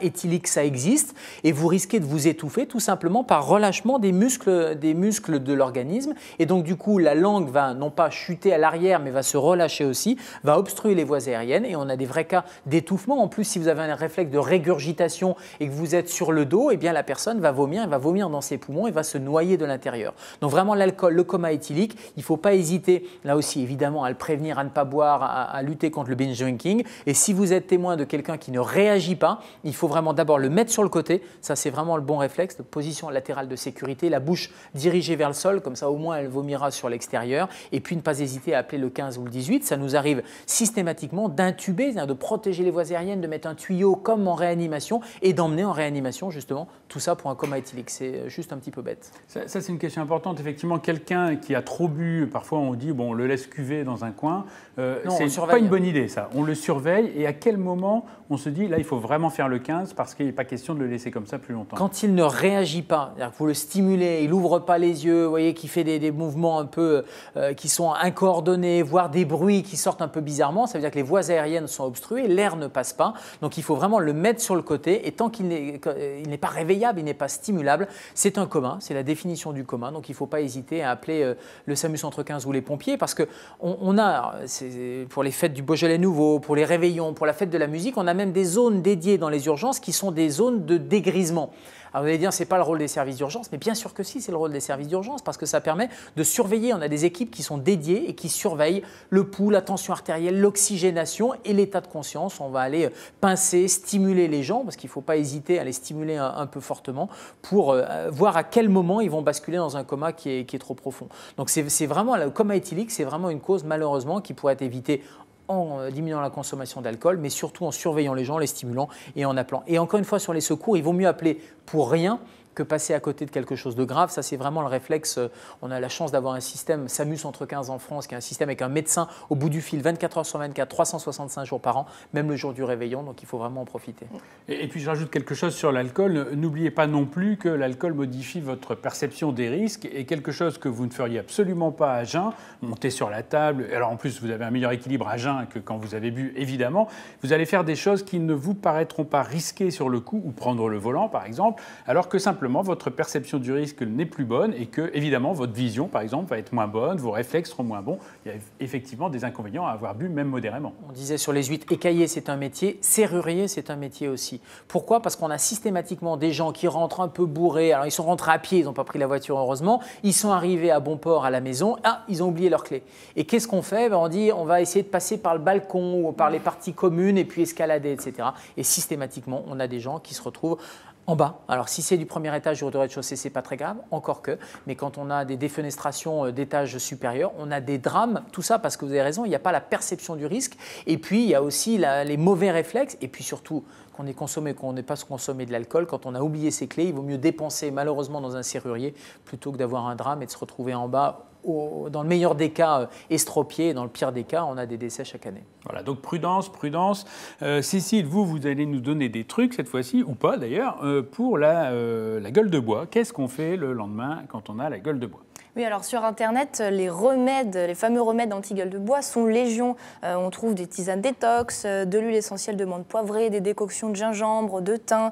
éthylique, ça existe, et vous risquez de vous étouffer tout simplement par relâchement des muscles de l'organisme. Et donc du coup, la langue va non pas chuter à l'arrière, mais va se relâcher aussi, va obstruer les voies aériennes, et on a des vrais cas d'étouffement. En plus, si vous avez un réflexe de régurgitation et que vous êtes sur le dos, eh bien la personne va vomir, elle va vomir dans ses poumons et va se noyer de l'intérieur. Donc vraiment, l'alcool, le coma éthylique, il ne faut pas hésiter, là aussi évidemment, à le prévenir, à ne pas boire, à lutter contre le binge drinking. Et si vous êtes témoin de quelqu'un qui ne réagit pas, il faut vraiment d'abord le mettre sur le côté. Ça, c'est vraiment le bon réflexe, de position latérale de sécurité, la bouche dirigée vers le sol, comme ça au moins elle vomira sur l'extérieur. Et puis ne pas hésiter à appeler le 15 ou le 18. Ça nous arrive systématiquement d'intuber, de protéger les voies aériennes, de mettre un tuyau comme en réanimation et d'emmener en réanimation justement tout ça pour un coma éthylique. C'est juste un petit peu bête. Ça c'est une question importante. Effectivement, quelqu'un qui a trop bu, parfois on dit bon, on le laisse cuver dans un coin. C'est pas une bonne idée ça. On le surveille et à quel moment on se dit là il faut vraiment faire le 15 parce qu'il n'est pas question de le laisser comme ça plus longtemps. Quand il ne réagit pas, vous le stimulez, il n'ouvre pas les yeux, vous voyez qu'il fait des mouvements un peu qui sont incoordonnés, voire des bruits qui sortent un peu bizarrement, ça veut dire que les voies aériennes sont obstruées, l'air ne passe pas. Donc il faut vraiment le mettre sur le côté et tant qu'il n'est pas réveillable, il n'est pas stimulable, c'est un coma, c'est la définition du coma. Donc il ne faut pas hésiter à appeler le SAMU Centre 15 ou les pompiers parce qu'on a, pour les fêtes du Beaujolais nouveaux, pour les réveillons, pour la fête de la musique. On a même des zones dédiées dans les urgences qui sont des zones de dégrisement. Alors vous allez dire, ce n'est pas le rôle des services d'urgence, mais bien sûr que si, c'est le rôle des services d'urgence parce que ça permet de surveiller. On a des équipes qui sont dédiées et qui surveillent le pouls, la tension artérielle, l'oxygénation et l'état de conscience. On va aller pincer, stimuler les gens parce qu'il ne faut pas hésiter à les stimuler un peu fortement pour voir à quel moment ils vont basculer dans un coma qui est trop profond. Donc c'est vraiment, le coma éthylique, c'est vraiment une cause malheureusement qui pourrait être évitée en diminuant la consommation d'alcool, mais surtout en surveillant les gens, les stimulant et en appelant. Et encore une fois, sur les secours, il vaut mieux appeler pour rien que passer à côté de quelque chose de grave. Ça, c'est vraiment le réflexe. On a la chance d'avoir un système SAMU Centre 15 en France, qui est un système avec un médecin au bout du fil, 24 heures sur 24, 365 jours par an, même le jour du réveillon. Donc, il faut vraiment en profiter. Et puis, je rajoute quelque chose sur l'alcool. N'oubliez pas non plus que l'alcool modifie votre perception des risques et quelque chose que vous ne feriez absolument pas à jeun, monter sur la table. Alors, en plus, vous avez un meilleur équilibre à jeun que quand vous avez bu, évidemment. Vous allez faire des choses qui ne vous paraîtront pas risquées sur le coup, ou prendre le volant, par exemple, alors que simplement, votre perception du risque n'est plus bonne et que, évidemment, votre vision, par exemple, va être moins bonne, vos réflexes seront moins bons. Il y a effectivement des inconvénients à avoir bu, même modérément. On disait sur les huîtres, écaillé, c'est un métier, serrurier, c'est un métier aussi. Pourquoi ? Parce qu'on a systématiquement des gens qui rentrent un peu bourrés. Alors, ils sont rentrés à pied, ils n'ont pas pris la voiture, heureusement. Ils sont arrivés à bon port à la maison. Ah, ils ont oublié leurs clés. Et qu'est-ce qu'on fait ? On dit, on va essayer de passer par le balcon ou par les parties communes et puis escalader, etc. Et systématiquement, on a des gens qui se retrouvent en bas. Alors, si c'est du premier étage ou du rez-de-chaussée, ce n'est pas très grave, encore que. Mais quand on a des défenestrations d'étages supérieurs, on a des drames. Tout ça parce que vous avez raison, il n'y a pas la perception du risque. Et puis, il y a aussi les mauvais réflexes. Et puis surtout, qu'on ait consommé, qu'on n'ait pas consommé de l'alcool, quand on a oublié ses clés, il vaut mieux dépenser malheureusement dans un serrurier plutôt que d'avoir un drame et de se retrouver en bas. Dans le meilleur des cas, estropié, et dans le pire des cas, on a des décès chaque année. Voilà, donc prudence, prudence. Cécile, vous allez nous donner des trucs cette fois-ci, ou pas d'ailleurs, pour la gueule de bois. Qu'est-ce qu'on fait le lendemain quand on a la gueule de bois ? Oui, alors sur Internet, les remèdes, les fameux remèdes anti-gueule de bois sont légion. On trouve des tisanes détox, de l'huile essentielle de menthe poivrée, des décoctions de gingembre, de thym,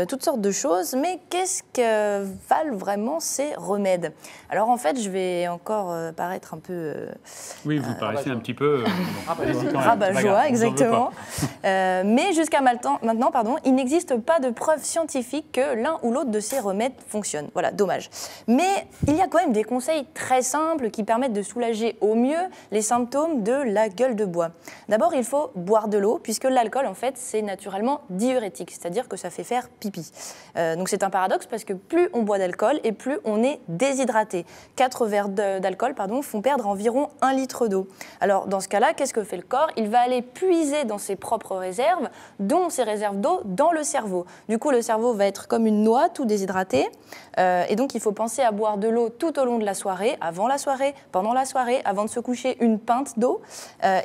toutes sortes de choses. Mais qu'est-ce que valent vraiment ces remèdes ? Alors en fait, je vais encore paraître un peu... oui, vous paraissez un petit peu... rabat-joie, exactement. Mais jusqu'à maintenant, il n'existe pas de preuve scientifique que l'un ou l'autre de ces remèdes fonctionne. Voilà, dommage. Mais il y a quand même des conseils très simples qui permettent de soulager au mieux les symptômes de la gueule de bois. D'abord, il faut boire de l'eau, puisque l'alcool, en fait, c'est naturellement diurétique, c'est-à-dire que ça fait faire pipi. Donc c'est un paradoxe, parce que plus on boit d'alcool et plus on est déshydraté. 4 verres d'alcool font perdre environ 1 litre d'eau. Alors, dans ce cas-là, qu'est-ce que fait le corps ? Il va aller puiser dans ses propres réserves, dont ses réserves d'eau, dans le cerveau. Du coup, le cerveau va être comme une noix, tout déshydraté. Et donc, il faut penser à boire de l'eau tout au long de la soirée, avant la soirée, pendant la soirée, avant de se coucher, une pinte d'eau.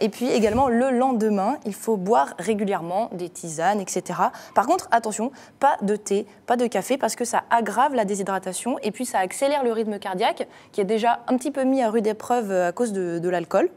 Et puis également, le lendemain, il faut boire régulièrement des tisanes, etc. Par contre, attention, pas de thé, pas de café, parce que ça aggrave la déshydratation et puis ça accélère le rythme cardiaque, qui est déjà un petit peu mis à rude épreuve à cause de l'alcool.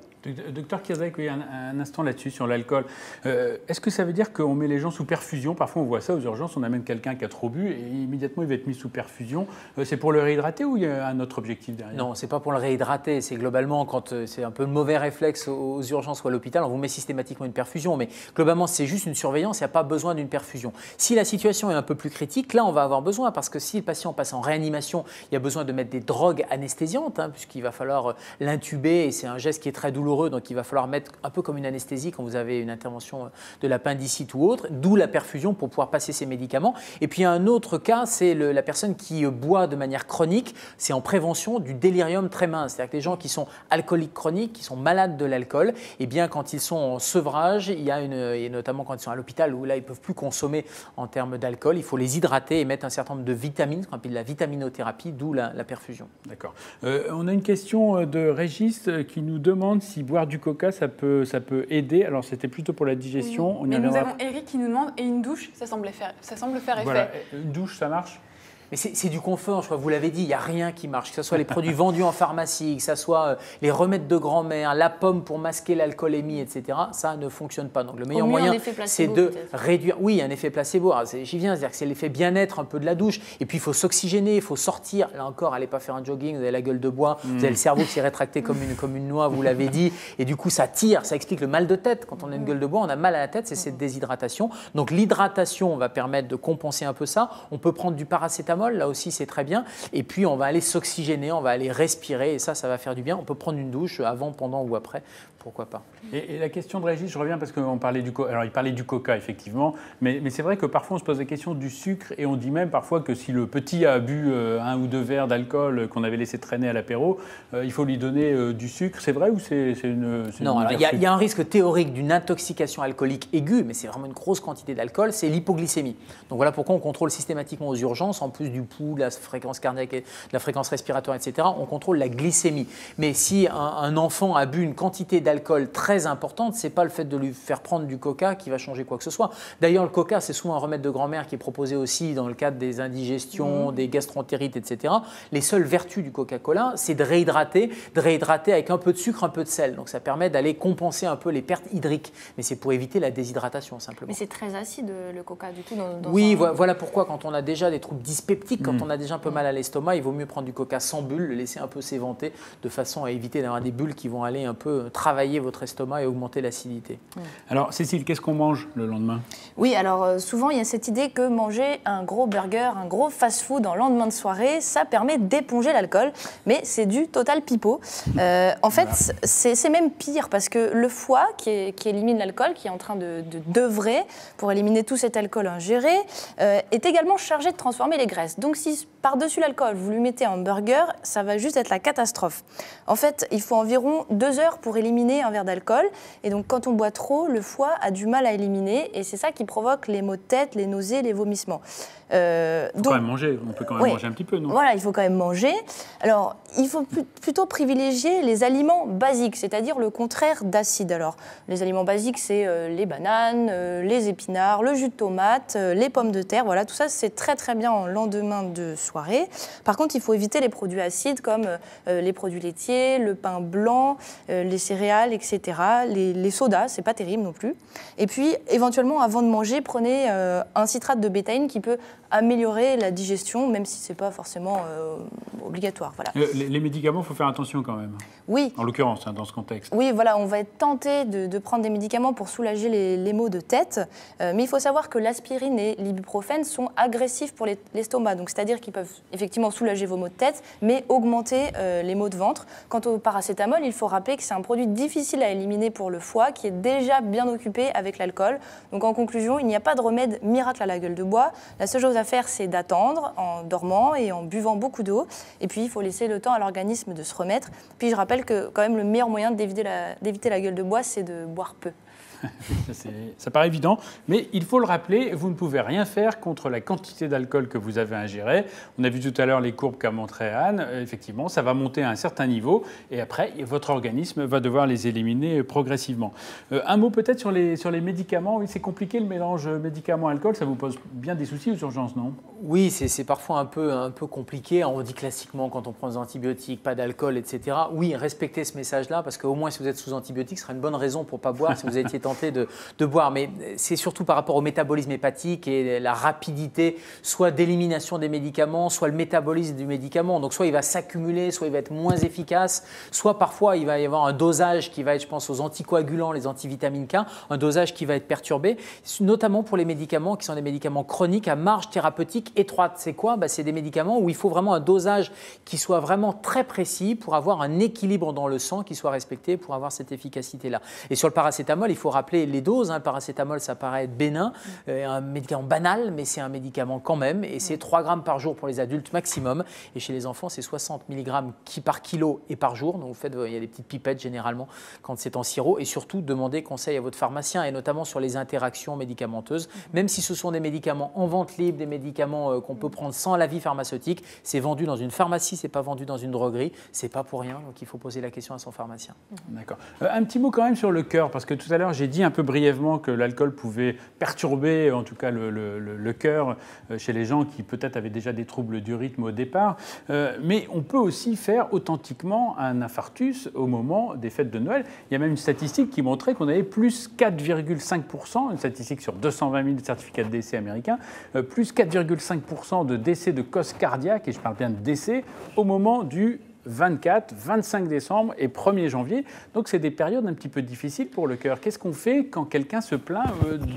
Docteur Kierzek, oui, un instant là-dessus, sur l'alcool. Est-ce que ça veut dire qu'on met les gens sous perfusion ? Parfois, on voit ça aux urgences, on amène quelqu'un qui a trop bu et immédiatement, il va être mis sous perfusion. C'est pour le réhydrater ou il y a un autre objectif derrière ? Non, ce n'est pas pour le réhydrater. C'est globalement, quand c'est un peu le mauvais réflexe aux urgences ou à l'hôpital, on vous met systématiquement une perfusion. Mais globalement, c'est juste une surveillance, il n'y a pas besoin d'une perfusion. Si la situation est un peu plus critique, là, on va avoir besoin, parce que si le patient passe en réanimation, il y a besoin de mettre des drogues anesthésiantes, puisqu'il va falloir l'intuber et c'est un geste qui est très douloureux. Donc il va falloir mettre un peu comme une anesthésie quand vous avez une intervention de l'appendicite ou autre, d'où la perfusion pour pouvoir passer ces médicaments. Et puis un autre cas, c'est la personne qui boit de manière chronique, c'est en prévention du délirium tremens. C'est-à-dire que les gens qui sont alcooliques chroniques, qui sont malades de l'alcool, eh bien quand ils sont en sevrage, et notamment quand ils sont à l'hôpital où là ils ne peuvent plus consommer en termes d'alcool, il faut les hydrater et mettre un certain nombre de vitamines, ce qu'on appelle la vitaminothérapie, d'où la perfusion. D'accord. On a une question de Régis qui nous demande si boire du coca, ça peut aider. Alors, c'était plutôt pour la digestion. Oui. Mais nous avons Eric qui nous demande, et une douche, ça semble faire effet. Voilà, une douche, ça marche ? Mais c'est du confort, je crois, vous l'avez dit, il n'y a rien qui marche, que ce soit les produits vendus en pharmacie, que ce soit les remèdes de grand-mère, la pomme pour masquer l'alcoolémie, etc. Ça ne fonctionne pas. Donc le meilleur moyen, c'est de réduire. Oui, un effet placebo, j'y viens, c'est-à-dire que c'est l'effet bien-être un peu de la douche. Et puis il faut s'oxygéner, il faut sortir. Là encore, allez pas faire un jogging, vous avez la gueule de bois, vous avez le cerveau qui s'est rétracté comme une noix, vous l'avez dit. Et du coup, ça tire, ça explique le mal de tête. Quand on a une gueule de bois, on a mal à la tête, c'est cette déshydratation. Donc l'hydratation va permettre de compenser un peu ça. On peut prendre du paracétamol, là aussi c'est très bien. Et puis on va aller s'oxygéner, on va aller respirer et ça va faire du bien. On peut prendre une douche avant, pendant ou après, pourquoi pas. Et la question de Régis, je reviens parce qu'on parlait du coca. Alors il parlait du coca effectivement, mais c'est vrai que parfois on se pose la question du sucre et on dit même parfois que si le petit a bu 1 ou 2 verres d'alcool qu'on avait laissé traîner à l'apéro, il faut lui donner du sucre. C'est vrai ou c'est une Non, alors, il y a un risque théorique d'une intoxication alcoolique aiguë, mais c'est vraiment une grosse quantité d'alcool, c'est l'hypoglycémie. Donc voilà pourquoi on contrôle systématiquement aux urgences, en plus du pouls, de la fréquence cardiaque, de la fréquence respiratoire, etc., on contrôle la glycémie. Mais si un enfant a bu une quantité d'alcool très importante, ce n'est pas le fait de lui faire prendre du coca qui va changer quoi que ce soit. D'ailleurs, le coca, c'est souvent un remède de grand-mère qui est proposé aussi dans le cadre des indigestions, des gastroentérites, etc. Les seules vertus du Coca-Cola, c'est de réhydrater avec un peu de sucre, un peu de sel. Donc ça permet d'aller compenser un peu les pertes hydriques. Mais c'est pour éviter la déshydratation simplement. Mais c'est très acide le coca du coup Oui, voilà pourquoi quand on a déjà des troubles dyspeptiques, quand on a déjà un peu mal à l'estomac, il vaut mieux prendre du coca sans bulles, le laisser un peu s'éventer de façon à éviter d'avoir des bulles qui vont aller un peu travailler votre estomac et augmenter l'acidité. Alors Cécile, qu'est-ce qu'on mange le lendemain? Oui, alors souvent il y a cette idée que manger un gros burger, un gros fast-food en lendemain de soirée, ça permet d'éponger l'alcool, mais c'est du total pipeau. En fait, c'est même pire parce que le foie qui élimine l'alcool, qui est en train d'œuvrer pour éliminer tout cet alcool ingéré, est également chargé de transformer les graisses. Donc si par-dessus l'alcool, vous lui mettez un burger, ça va juste être la catastrophe. En fait, il faut environ 2 heures pour éliminer un verre d'alcool. Et donc, quand on boit trop, le foie a du mal à éliminer. Et c'est ça qui provoque les maux de tête, les nausées, les vomissements. Il faut quand même manger. On peut quand même manger un petit peu, non? Voilà, il faut quand même manger. Alors, il faut plutôt privilégier les aliments basiques, c'est-à-dire le contraire d'acide. Alors, les aliments basiques, c'est les bananes, les épinards, le jus de tomate, les pommes de terre. Voilà, tout ça, c'est très très bien en lendemain de soirée. Par contre, il faut éviter les produits acides comme les produits laitiers, le pain blanc, les céréales, etc. Les sodas, c'est pas terrible non plus. Et puis, éventuellement, avant de manger, prenez un citrate de bétaïne qui peut améliorer la digestion, même si ce n'est pas forcément obligatoire. Voilà. Les médicaments, il faut faire attention quand même. Oui. En l'occurrence, dans ce contexte. Oui, voilà, on va être tenté de prendre des médicaments pour soulager les maux de tête, mais il faut savoir que l'aspirine et l'ibuprofène sont agressifs pour l'estomac, donc c'est-à-dire qu'ils peuvent effectivement soulager vos maux de tête, mais augmenter les maux de ventre. Quant au paracétamol, il faut rappeler que c'est un produit difficile à éliminer pour le foie, qui est déjà bien occupé avec l'alcool. Donc en conclusion, il n'y a pas de remède miracle à la gueule de bois. La seule chose à faire, c'est d'attendre en dormant et en buvant beaucoup d'eau. Et puis, il faut laisser le temps à l'organisme de se remettre. Puis, je rappelle que quand même, le meilleur moyen d'éviter la gueule de bois, c'est de boire peu. Ça paraît évident, mais il faut le rappeler, vous ne pouvez rien faire contre la quantité d'alcool que vous avez ingéré. On a vu tout à l'heure les courbes qu'a montré Anne. Effectivement, ça va monter à un certain niveau et après, votre organisme va devoir les éliminer progressivement. Un mot peut-être sur les médicaments. Oui, c'est compliqué le mélange médicaments-alcool. Ça vous pose bien des soucis aux urgences, non? Oui, c'est parfois un peu compliqué. On dit classiquement quand on prend des antibiotiques, pas d'alcool, etc. Oui, respectez ce message-là parce qu'au moins si vous êtes sous antibiotiques, ce sera une bonne raison pour ne pas boire si vous étiez tenté de boire. Mais c'est surtout par rapport au métabolisme hépatique et la rapidité, soit d'élimination des médicaments, soit le métabolisme du médicament. Donc soit il va s'accumuler, soit il va être moins efficace, soit parfois il va y avoir un dosage qui va être, je pense, aux anticoagulants, les antivitamines K, un dosage qui va être perturbé, notamment pour les médicaments qui sont des médicaments chroniques à marge thérapeutique étroite. C'est quoi? C'est des médicaments où il faut vraiment un dosage qui soit vraiment très précis pour avoir un équilibre dans le sang qui soit respecté pour avoir cette efficacité-là. Et sur le paracétamol, il faut rappeler les doses. Le paracétamol, ça paraît être bénin, un médicament banal, mais c'est un médicament quand même. Et c'est 3 grammes par jour pour les adultes maximum. Et chez les enfants, c'est 60 mg par kilo et par jour. Donc vous faites, il y a des petites pipettes généralement quand c'est en sirop. Et surtout, demandez conseil à votre pharmacien et notamment sur les interactions médicamenteuses. Même si ce sont des médicaments en vente libre, des médicaments qu'on peut prendre sans l'avis pharmaceutique, c'est vendu dans une pharmacie, c'est pas vendu dans une droguerie. C'est pas pour rien. Donc il faut poser la question à son pharmacien. D'accord. Un petit mot quand même sur le cœur, parce que tout à l'heure, j'ai dit un peu brièvement que l'alcool pouvait perturber, en tout cas, le cœur chez les gens qui peut-être avaient déjà des troubles du rythme au départ. Mais on peut aussi faire authentiquement un infarctus au moment des fêtes de Noël. Il y a même une statistique qui montrait qu'on avait plus 4,5%, une statistique sur 220 000 certificats de décès américains, plus 4,5% de décès de cause cardiaque, et je parle bien de décès, au moment du 24, 25 décembre et 1er janvier. Donc, c'est des périodes un petit peu difficiles pour le cœur. Qu'est-ce qu'on fait quand quelqu'un se plaint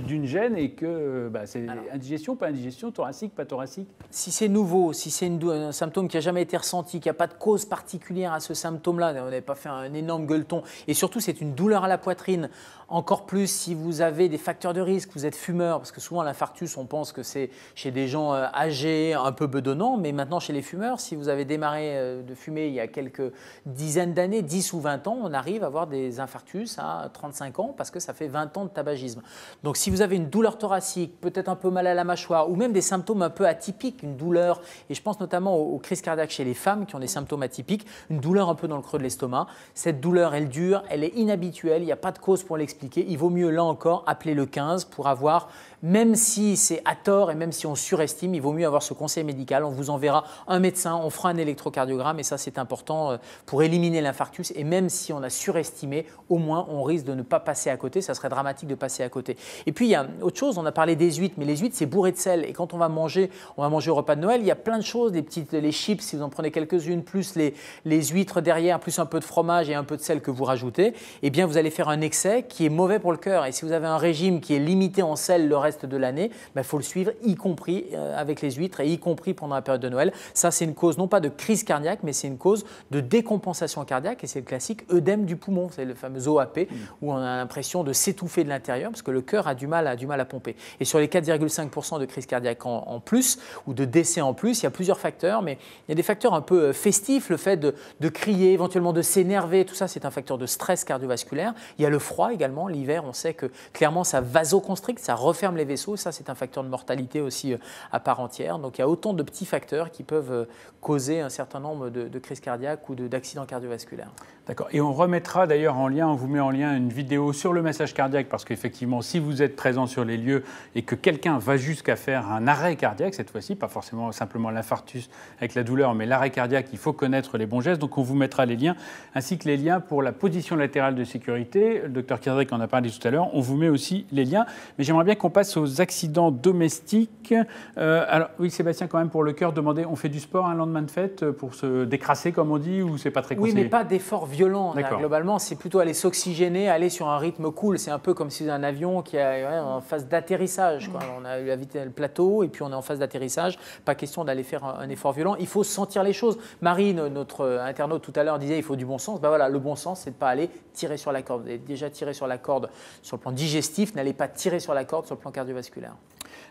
d'une gêne et que c'est indigestion, pas indigestion, thoracique, pas thoracique? Si c'est nouveau, si c'est un symptôme qui n'a jamais été ressenti, qu'il n'y a pas de cause particulière à ce symptôme-là, on n'avait pas fait un énorme gueuleton, et surtout c'est une douleur à la poitrine, encore plus si vous avez des facteurs de risque, vous êtes fumeur, parce que souvent l'infarctus, on pense que c'est chez des gens âgés, un peu bedonnants, mais maintenant chez les fumeurs, si vous avez démarré de fumer il y a quelques dizaines d'années, 10 ou 20 ans, on arrive à avoir des infarctus à 35 ans parce que ça fait 20 ans de tabagisme. Donc si vous avez une douleur thoracique, peut-être un peu mal à la mâchoire ou même des symptômes un peu atypiques, une douleur, et je pense notamment aux crises cardiaques chez les femmes qui ont des symptômes atypiques, une douleur un peu dans le creux de l'estomac, cette douleur elle dure, elle est inhabituelle, il n'y a pas de cause pour l'expliquer, il vaut mieux là encore appeler le 15 pour avoir, même si c'est à tort et même si on surestime, il vaut mieux avoir ce conseil médical, on vous enverra un médecin, on fera un électrocardiogramme et ça c'est important pour éliminer l'infarctus, et même si on a surestimé, au moins on risque de ne pas passer à côté, ça serait dramatique de passer à côté. Et puis il y a autre chose, on a parlé des huîtres, mais les huîtres c'est bourré de sel, et quand on va manger au repas de Noël, il y a plein de choses, les chips, si vous en prenez quelques-unes, plus les huîtres derrière, plus un peu de fromage et un peu de sel que vous rajoutez, eh bien vous allez faire un excès qui est mauvais pour le cœur, et si vous avez un régime qui est limité en sel le reste de l'année, faut le suivre, y compris avec les huîtres et y compris pendant la période de Noël. Ça c'est une cause non pas de crise cardiaque, mais c'est une cause de décompensation cardiaque, et c'est le classique œdème du poumon, c'est le fameux OAP, où on a l'impression de s'étouffer de l'intérieur parce que le cœur a du mal à pomper. Et sur les 4,5% de crise cardiaque en plus, ou de décès en plus, il y a plusieurs facteurs, mais il y a des facteurs un peu festifs, le fait de crier, éventuellement de s'énerver, tout ça c'est un facteur de stress cardiovasculaire. Il y a le froid également, l'hiver on sait que clairement ça vasoconstricte, ça referme les vaisseaux, ça c'est un facteur de mortalité aussi à part entière. Donc il y a autant de petits facteurs qui peuvent causer un certain nombre de crises cardiaques ou d'accidents cardiovasculaires. D'accord. Et on remettra d'ailleurs en lien, on vous met en lien une vidéo sur le massage cardiaque, parce qu'effectivement, si vous êtes présent sur les lieux et que quelqu'un va jusqu'à faire un arrêt cardiaque, cette fois-ci, pas forcément simplement l'infarctus avec la douleur, mais l'arrêt cardiaque, il faut connaître les bons gestes. Donc on vous mettra les liens, ainsi que les liens pour la position latérale de sécurité. Le docteur Kirdrek en a parlé tout à l'heure. On vous met aussi les liens. Mais j'aimerais bien qu'on passe aux accidents domestiques. Alors oui, Sébastien, quand même, pour le cœur, demandez, on fait du sport un lendemain de fête pour se décrasser, comme on dit, ou c'est pas très conseillé? Oui, mais pas d'effort violent. Globalement, c'est plutôt aller s'oxygéner, aller sur un rythme cool. C'est un peu comme si c'était un avion qui est en phase d'atterrissage. On a eu la vitesse, le plateau, et puis on est en phase d'atterrissage. Pas question d'aller faire un effort violent. Il faut sentir les choses. Marie, notre internaute tout à l'heure, disait il faut du bon sens. Voilà, le bon sens, c'est de ne pas aller tirer sur la corde. Vous avez déjà tiré sur la corde sur le plan digestif, n'allez pas tirer sur la corde sur le plan cardiovasculaire.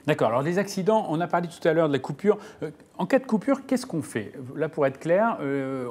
D'accord. Alors, les accidents, on a parlé tout à l'heure de la coupure. En cas de coupure, qu'est-ce qu'on fait? Là, pour être clair,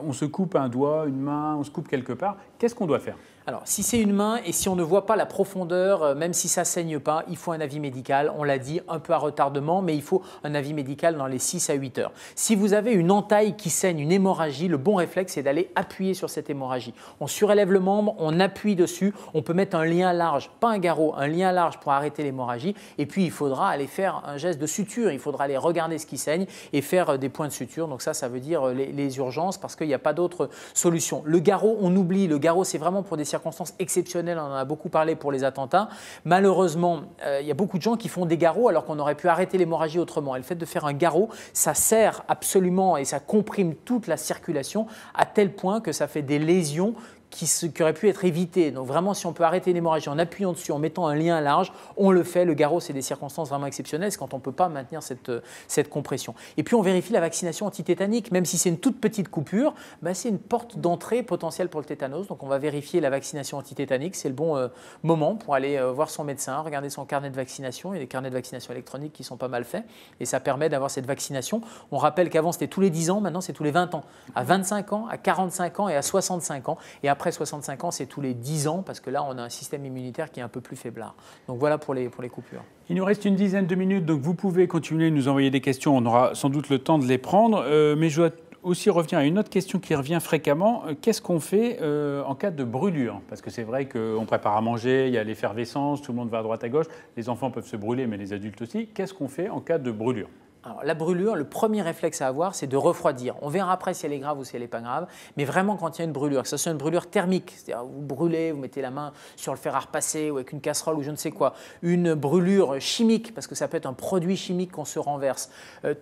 on se coupe un doigt, une main, on se coupe quelque part. Qu'est-ce qu'on doit faire? Alors, si c'est une main et si on ne voit pas la profondeur, même si ça ne saigne pas, il faut un avis médical. On l'a dit, un peu à retardement, mais il faut un avis médical dans les 6 à 8 heures. Si vous avez une entaille qui saigne, une hémorragie, le bon réflexe, c'est d'aller appuyer sur cette hémorragie. On surélève le membre, on appuie dessus, on peut mettre un lien large, pas un garrot, un lien large pour arrêter l'hémorragie. Et puis, il faudra aller faire un geste de suture. Il faudra aller regarder ce qui saigne et faire des points de suture. Donc ça veut dire les urgences, parce qu'il n'y a pas d'autre solution. Le garrot, on oublie. Le garrot, c'est vraiment pour des circonstances exceptionnelles, on en a beaucoup parlé pour les attentats. Malheureusement, il y a beaucoup de gens qui font des garrots alors qu'on aurait pu arrêter l'hémorragie autrement. Et le fait de faire un garrot, ça sert absolument et ça comprime toute la circulation à tel point que ça fait des lésions qui auraient pu être évitées. Donc vraiment, si on peut arrêter une hémorragie en appuyant dessus, en mettant un lien large, on le fait. Le garrot, c'est des circonstances vraiment exceptionnelles, c'est quand on ne peut pas maintenir cette compression. Et puis, on vérifie la vaccination antitétanique. Même si c'est une toute petite coupure, c'est une porte d'entrée potentielle pour le tétanos. Donc, on va vérifier la vaccination antitétanique. C'est le bon moment pour aller voir son médecin, regarder son carnet de vaccination. Il y a des carnets de vaccination électroniques qui sont pas mal faits. Et ça permet d'avoir cette vaccination. On rappelle qu'avant, c'était tous les 10 ans. Maintenant, c'est tous les 20 ans. À 25 ans, à 45 ans et à 65 ans. Et après 65 ans, c'est tous les 10 ans, parce que là, on a un système immunitaire qui est un peu plus faiblard. Donc voilà pour les coupures. Il nous reste une dizaine de minutes, donc vous pouvez continuer de nous envoyer des questions. On aura sans doute le temps de les prendre. Mais je dois aussi revenir à une autre question qui revient fréquemment. Qu'est-ce qu'on fait en cas de brûlure? Parce que c'est vrai qu'on prépare à manger, il y a l'effervescence, tout le monde va à droite à gauche, les enfants peuvent se brûler, mais les adultes aussi. Qu'est-ce qu'on fait en cas de brûlure? Alors, la brûlure, le premier réflexe à avoir, c'est de refroidir. On verra après si elle est grave ou si elle n'est pas grave, mais vraiment quand il y a une brûlure, que ce soit une brûlure thermique, c'est-à-dire vous brûlez, vous mettez la main sur le fer à repasser ou avec une casserole ou je ne sais quoi, une brûlure chimique, parce que ça peut être un produit chimique qu'on se renverse.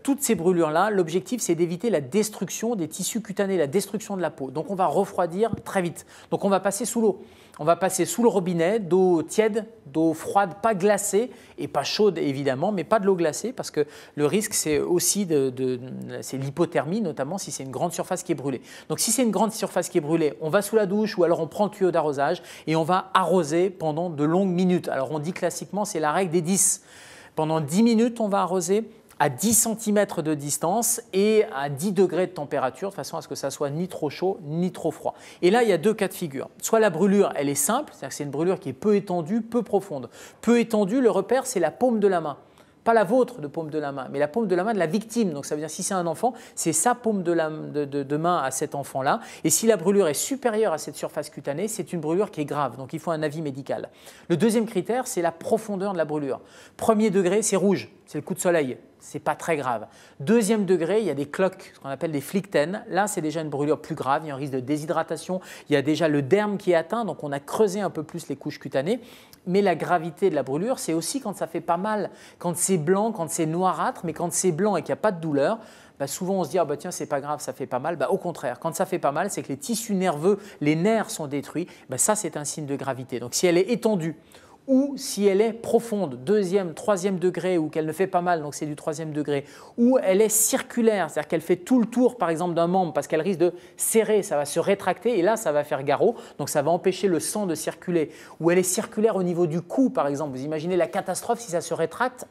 Toutes ces brûlures-là, l'objectif, c'est d'éviter la destruction des tissus cutanés, la destruction de la peau. Donc on va refroidir très vite. Donc on va passer sous l'eau. On va passer sous le robinet d'eau tiède, d'eau froide, pas glacée et pas chaude évidemment, mais pas de l'eau glacée parce que le risque c'est aussi c'est l'hypothermie, notamment si c'est une grande surface qui est brûlée. Donc si c'est une grande surface qui est brûlée, on va sous la douche ou alors on prend le tuyau d'arrosage et on va arroser pendant de longues minutes. Alors on dit classiquement c'est la règle des 10. Pendant 10 minutes on va arroser à 10 cm de distance et à 10 degrés de température, de façon à ce que ça soit ni trop chaud ni trop froid. Et là, il y a deux cas de figure. Soit la brûlure, elle est simple, c'est-à-dire que c'est une brûlure qui est peu étendue, peu profonde. Peu étendue, le repère, c'est la paume de la main. Pas la vôtre de paume de la main, mais la paume de la main de la victime. Donc ça veut dire si c'est un enfant, c'est sa paume de main à cet enfant-là. Et si la brûlure est supérieure à cette surface cutanée, c'est une brûlure qui est grave. Donc il faut un avis médical. Le deuxième critère, c'est la profondeur de la brûlure. Premier degré, c'est rouge, c'est le coup de soleil. Ce n'est pas très grave. Deuxième degré, il y a des cloques, ce qu'on appelle des flichtens. Là, c'est déjà une brûlure plus grave, il y a un risque de déshydratation, il y a déjà le derme qui est atteint, donc on a creusé un peu plus les couches cutanées. Mais la gravité de la brûlure, c'est aussi quand ça fait pas mal, quand c'est blanc, quand c'est noirâtre, mais quand c'est blanc et qu'il n'y a pas de douleur, souvent on se dit ah tiens c'est pas grave, ça fait pas mal. Au contraire, quand ça fait pas mal, c'est que les tissus nerveux, les nerfs sont détruits. Ça c'est un signe de gravité. Donc si elle est étendue, ou si elle est profonde, deuxième, troisième degré, ou qu'elle ne fait pas mal, donc c'est du troisième degré, ou elle est circulaire, c'est-à-dire qu'elle fait tout le tour par exemple d'un membre parce qu'elle risque de serrer, ça va se rétracter et là ça va faire garrot, donc ça va empêcher le sang de circuler, ou elle est circulaire au niveau du cou par exemple, vous imaginez la catastrophe si ça se rétracte,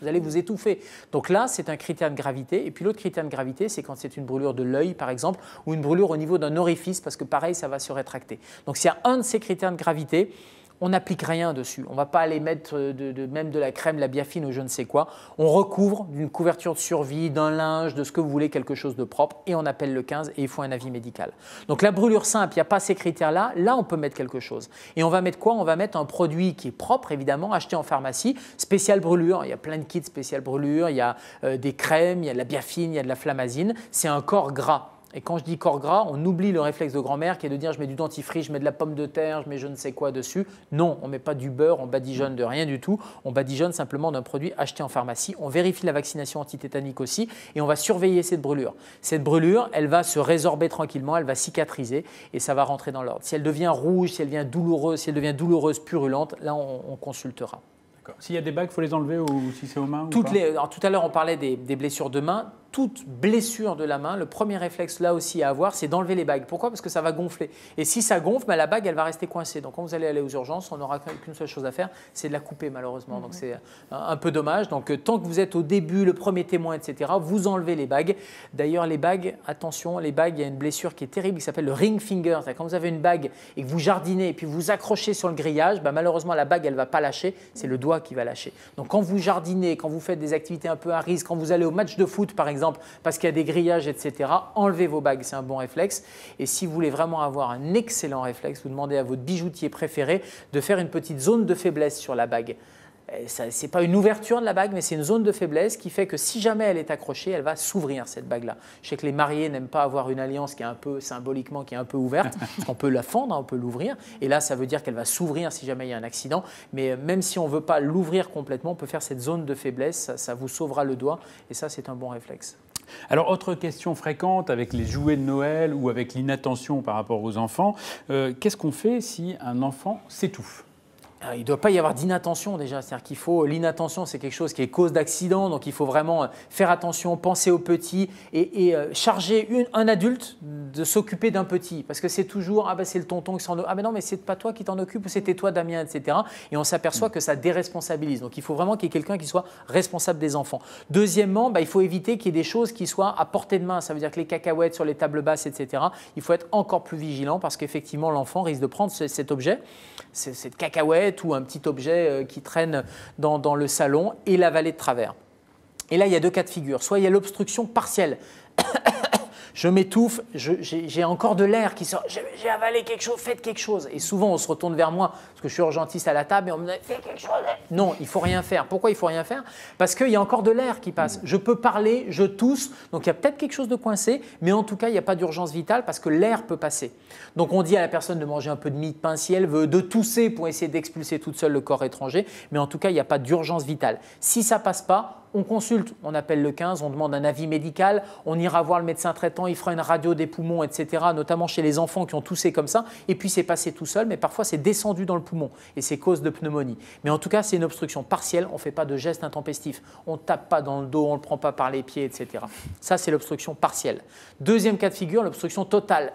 vous allez vous étouffer. Donc là, c'est un critère de gravité. Et puis l'autre critère de gravité, c'est quand c'est une brûlure de l'œil, par exemple, ou une brûlure au niveau d'un orifice, parce que pareil, ça va se rétracter. Donc s'il y a un de ces critères de gravité, on n'applique rien dessus. On ne va pas aller mettre même de la crème, la biafine ou je ne sais quoi. On recouvre d'une couverture de survie, d'un linge, de ce que vous voulez, quelque chose de propre, et on appelle le 15 et il faut un avis médical. Donc la brûlure simple, il n'y a pas ces critères-là. Là, on peut mettre quelque chose. Et on va mettre quoi? On va mettre un produit qui est propre, évidemment, acheté en pharmacie, spécial brûlure. Il y a plein de kits spécial brûlure, il y a des crèmes, il y a de la biafine, il y a de la flamazine. C'est un corps gras. Et quand je dis corps gras, on oublie le réflexe de grand-mère qui est de dire je mets du dentifrice, je mets de la pomme de terre, je mets je ne sais quoi dessus. Non, on ne met pas du beurre, on badigeonne de rien du tout. On badigeonne simplement d'un produit acheté en pharmacie. On vérifie la vaccination antitétanique aussi et on va surveiller cette brûlure. Cette brûlure, elle va se résorber tranquillement, elle va cicatriser et ça va rentrer dans l'ordre. Si elle devient rouge, si elle devient douloureuse, purulente, là on consultera. S'il y a des bagues, il faut les enlever ou si c'est aux mains Alors, tout à l'heure, on parlait des blessures de main. Toute blessure de la main, le premier réflexe là aussi à avoir, c'est d'enlever les bagues. Pourquoi? Parce que ça va gonfler. Et si ça gonfle, la bague, elle va rester coincée. Donc quand vous allez aller aux urgences, on n'aura qu'une seule chose à faire, c'est de la couper malheureusement. Donc c'est un peu dommage. Donc tant que vous êtes au début, le premier témoin, etc., vous enlevez les bagues. D'ailleurs, les bagues, attention, les bagues, il y a une blessure qui est terrible qui s'appelle le ring finger. C'est-à-dire quand vous avez une bague et que vous jardinez et puis vous accrochez sur le grillage, malheureusement la bague, elle ne va pas lâcher, c'est le doigt qui va lâcher. Donc quand vous jardinez, quand vous faites des activités un peu à risque, quand vous allez au match de foot par exemple, parce qu'il y a des grillages, etc., enlevez vos bagues, c'est un bon réflexe. Et si vous voulez vraiment avoir un excellent réflexe, vous demandez à votre bijoutier préféré de faire une petite zone de faiblesse sur la bague. Ce n'est pas une ouverture de la bague, mais c'est une zone de faiblesse qui fait que si jamais elle est accrochée, elle va s'ouvrir, cette bague-là. Je sais que les mariés n'aiment pas avoir une alliance qui est un peu, symboliquement, qui est un peu ouverte, parce qu'on peut la fendre, on peut l'ouvrir, et là, ça veut dire qu'elle va s'ouvrir si jamais il y a un accident. Mais même si on ne veut pas l'ouvrir complètement, on peut faire cette zone de faiblesse, ça vous sauvera le doigt, et ça, c'est un bon réflexe. Alors, autre question fréquente avec les jouets de Noël ou avec l'inattention par rapport aux enfants, qu'est-ce qu'on fait si un enfant s'étouffe ? Il ne doit pas y avoir d'inattention déjà, c'est-à-dire qu'il faut, l'inattention c'est quelque chose qui est cause d'accident, donc il faut vraiment faire attention, penser aux petits et charger un adulte de s'occuper d'un petit, parce que c'est toujours, c'est le tonton qui s'en occupe, mais non mais c'est pas toi qui t'en occupe, ou c'était toi Damien, etc. Et on s'aperçoit que ça déresponsabilise, donc il faut vraiment qu'il y ait quelqu'un qui soit responsable des enfants. Deuxièmement, il faut éviter qu'il y ait des choses qui soient à portée de main, ça veut dire que les cacahuètes sur les tables basses, etc. Il faut être encore plus vigilant parce qu'effectivement l'enfant risque de prendre cet objet, cette cacahuète, ou un petit objet qui traîne dans le salon et l'avaler de travers. Et là, il y a deux cas de figure. Soit il y a l'obstruction partielle. je m'étouffe, j'ai encore de l'air qui sort, j'ai avalé quelque chose, faites quelque chose. Et souvent, on se retourne vers moi, parce que je suis urgentiste à la table, et on me dit, fais quelque chose. Non, il ne faut rien faire. Pourquoi il ne faut rien faire? Parce qu'il y a encore de l'air qui passe. Je peux parler, je tousse, donc il y a peut-être quelque chose de coincé, mais en tout cas, il n'y a pas d'urgence vitale parce que l'air peut passer. Donc on dit à la personne de manger un peu de mie de pain si elle veut, de tousser pour essayer d'expulser toute seule le corps étranger, mais en tout cas, il n'y a pas d'urgence vitale. Si ça ne passe pas, on consulte, on appelle le 15, on demande un avis médical, on ira voir le médecin traitant, il fera une radio des poumons, etc., notamment chez les enfants qui ont toussé comme ça, et puis c'est passé tout seul, mais parfois c'est descendu dans le poumon, et c'est cause de pneumonie. Mais en tout cas, c'est une obstruction partielle, on ne fait pas de gestes intempestifs, on ne tape pas dans le dos, on ne le prend pas par les pieds, etc. Ça, c'est l'obstruction partielle. Deuxième cas de figure, l'obstruction totale.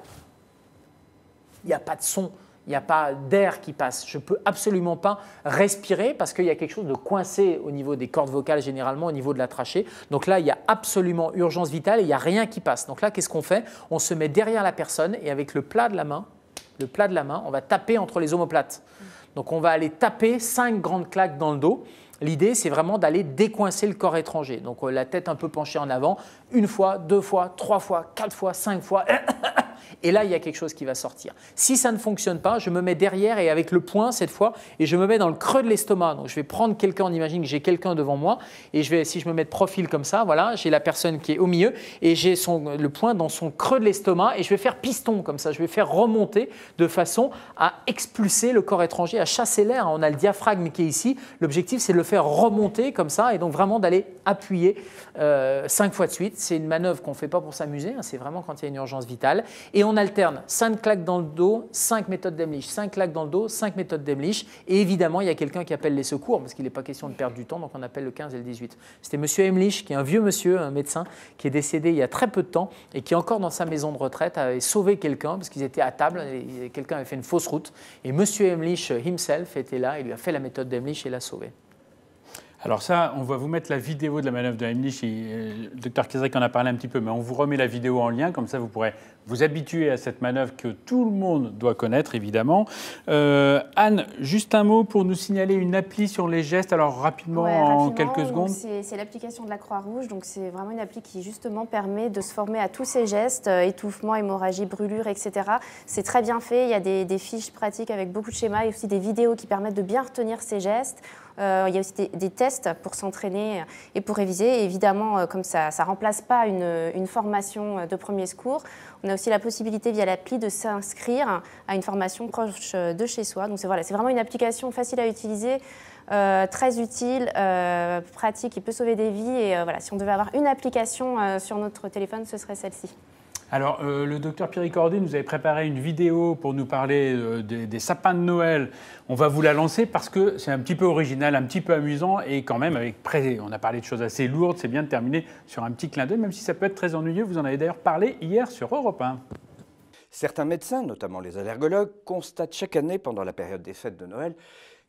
Il n'y a pas de son. Il n'y a pas d'air qui passe. Je ne peux absolument pas respirer parce qu'il y a quelque chose de coincé au niveau des cordes vocales, généralement au niveau de la trachée. Donc là, il y a absolument urgence vitale et il n'y a rien qui passe. Donc là, qu'est-ce qu'on fait? On se met derrière la personne et avec le plat de la main, on va taper entre les omoplates. Donc on va aller taper 5 grandes claques dans le dos. L'idée, c'est vraiment d'aller décoincer le corps étranger. Donc la tête un peu penchée en avant, 1 fois, 2 fois, 3 fois, 4 fois, 5 fois. Et là, il y a quelque chose qui va sortir. Si ça ne fonctionne pas, je me mets derrière et avec le poing cette fois, et je me mets dans le creux de l'estomac. Donc je vais prendre quelqu'un, on imagine que j'ai quelqu'un devant moi, et si je me mets de profil comme ça, voilà, j'ai la personne qui est au milieu, et j'ai le poing dans son creux de l'estomac, et je vais faire piston comme ça, je vais faire remonter de façon à expulser le corps étranger, à chasser l'air. On a le diaphragme qui est ici, l'objectif c'est de le faire remonter comme ça, et donc vraiment d'aller appuyer 5 fois de suite. C'est une manœuvre qu'on ne fait pas pour s'amuser, hein, c'est vraiment quand il y a une urgence vitale. Et on alterne 5 claques dans le dos, 5 méthodes d'Heimlich, 5 claques dans le dos, 5 méthodes d'Heimlich. Et évidemment, il y a quelqu'un qui appelle les secours parce qu'il n'est pas question de perdre du temps, donc on appelle le 15 et le 18. C'était monsieur Heimlich, qui est un vieux monsieur, un médecin, qui est décédé il y a très peu de temps et qui, encore dans sa maison de retraite, avait sauvé quelqu'un parce qu'ils étaient à table et quelqu'un avait fait une fausse route. Et monsieur Heimlich himself était là, il lui a fait la méthode d'Heimlich et l'a sauvé. Alors ça, on va vous mettre la vidéo de la manœuvre de Heimlich. Le docteur Kazarek en a parlé un petit peu, mais on vous remet la vidéo en lien, comme ça vous pourrez vous habituer à cette manœuvre que tout le monde doit connaître, évidemment. Anne, juste un mot pour nous signaler une appli sur les gestes, alors rapidement, en quelques secondes. C'est l'application de la Croix-Rouge, donc c'est vraiment une appli qui justement permet de se former à tous ces gestes, étouffement, hémorragie, brûlure, etc. C'est très bien fait, il y a des fiches pratiques avec beaucoup de schémas et aussi des vidéos qui permettent de bien retenir ces gestes. Il y a aussi des tests pour s'entraîner et pour réviser. Et évidemment, comme ça ne remplace pas une formation de premier secours, on a aussi la possibilité via l'appli de s'inscrire à une formation proche de chez soi. Donc c'est vraiment une application facile à utiliser, très utile, pratique, qui peut sauver des vies. Et si on devait avoir une application sur notre téléphone, ce serait celle-ci. Alors, le docteur Pierre Cordy nous avait préparé une vidéo pour nous parler des sapins de Noël. On va vous la lancer parce que c'est un petit peu original, un petit peu amusant et quand même, on a parlé de choses assez lourdes, c'est bien de terminer sur un petit clin d'œil, même si ça peut être très ennuyeux. Vous en avez d'ailleurs parlé hier sur Europe 1. Certains médecins, notamment les allergologues, constatent chaque année pendant la période des fêtes de Noël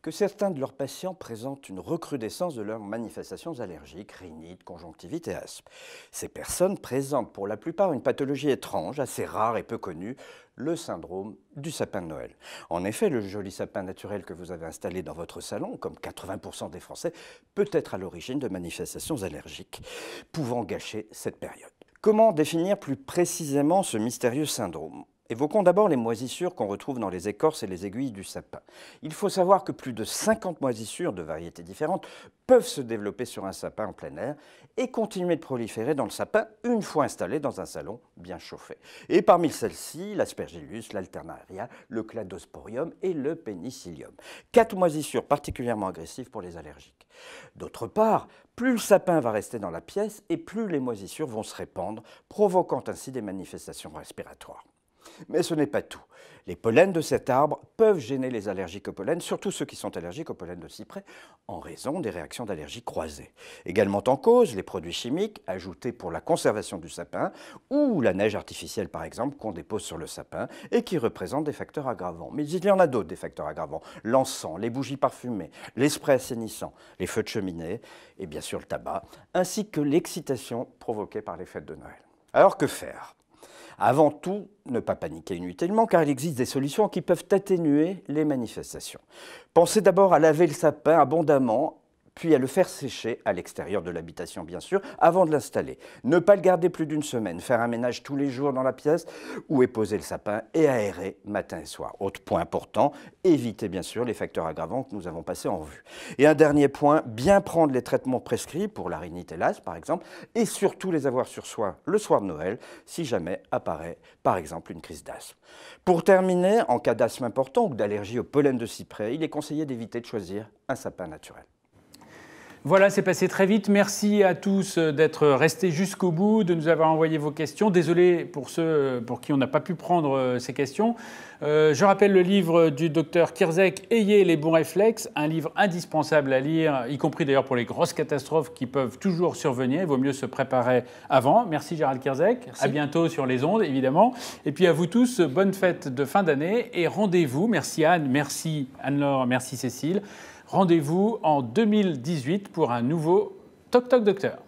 que certains de leurs patients présentent une recrudescence de leurs manifestations allergiques, rhinite, conjonctivite et asthme. Ces personnes présentent pour la plupart une pathologie étrange, assez rare et peu connue, le syndrome du sapin de Noël. En effet, le joli sapin naturel que vous avez installé dans votre salon, comme 80% des Français, peut être à l'origine de manifestations allergiques, pouvant gâcher cette période. Comment définir plus précisément ce mystérieux syndrome ? Évoquons d'abord les moisissures qu'on retrouve dans les écorces et les aiguilles du sapin. Il faut savoir que plus de 50 moisissures de variétés différentes peuvent se développer sur un sapin en plein air et continuer de proliférer dans le sapin une fois installé dans un salon bien chauffé. Et parmi celles-ci, l'aspergillus, l'alternaria, le cladosporium et le pénicillium. 4 moisissures particulièrement agressives pour les allergiques. D'autre part, plus le sapin va rester dans la pièce et plus les moisissures vont se répandre, provoquant ainsi des manifestations respiratoires. Mais ce n'est pas tout. Les pollens de cet arbre peuvent gêner les allergiques au pollen, surtout ceux qui sont allergiques au pollen de cyprès, en raison des réactions d'allergie croisées. Également en cause, les produits chimiques ajoutés pour la conservation du sapin, ou la neige artificielle par exemple, qu'on dépose sur le sapin et qui représentent des facteurs aggravants. Mais il y en a d'autres des facteurs aggravants. L'encens, les bougies parfumées, les sprays assainissants, les feux de cheminée et bien sûr le tabac, ainsi que l'excitation provoquée par les fêtes de Noël. Alors que faire ? Avant tout, ne pas paniquer inutilement car il existe des solutions qui peuvent atténuer les manifestations. Pensez d'abord à laver le sapin abondamment puis à le faire sécher à l'extérieur de l'habitation, bien sûr, avant de l'installer. Ne pas le garder plus d'une semaine, faire un ménage tous les jours dans la pièce où est posé le sapin et aérer matin et soir. Autre point important, éviter bien sûr les facteurs aggravants que nous avons passés en revue. Et un dernier point, bien prendre les traitements prescrits pour la rhinite et l'asthme par exemple, et surtout les avoir sur soi le soir de Noël si jamais apparaît par exemple une crise d'asthme. Pour terminer, en cas d'asthme important ou d'allergie au pollen de cyprès, il est conseillé d'éviter de choisir un sapin naturel. Voilà, c'est passé très vite. Merci à tous d'être restés jusqu'au bout, de nous avoir envoyé vos questions. Désolé pour ceux pour qui on n'a pas pu prendre ces questions. Je rappelle le livre du docteur Kierzek, « Ayez les bons réflexes », un livre indispensable à lire, y compris d'ailleurs pour les grosses catastrophes qui peuvent toujours survenir. Il vaut mieux se préparer avant. Merci Gérald Kierzek. Merci. À bientôt sur les ondes, évidemment. Et puis à vous tous, bonne fête de fin d'année et rendez-vous. Merci Anne, merci Anne-Laure, merci Cécile. Rendez-vous en 2018 pour un nouveau Toc Toc Docteur.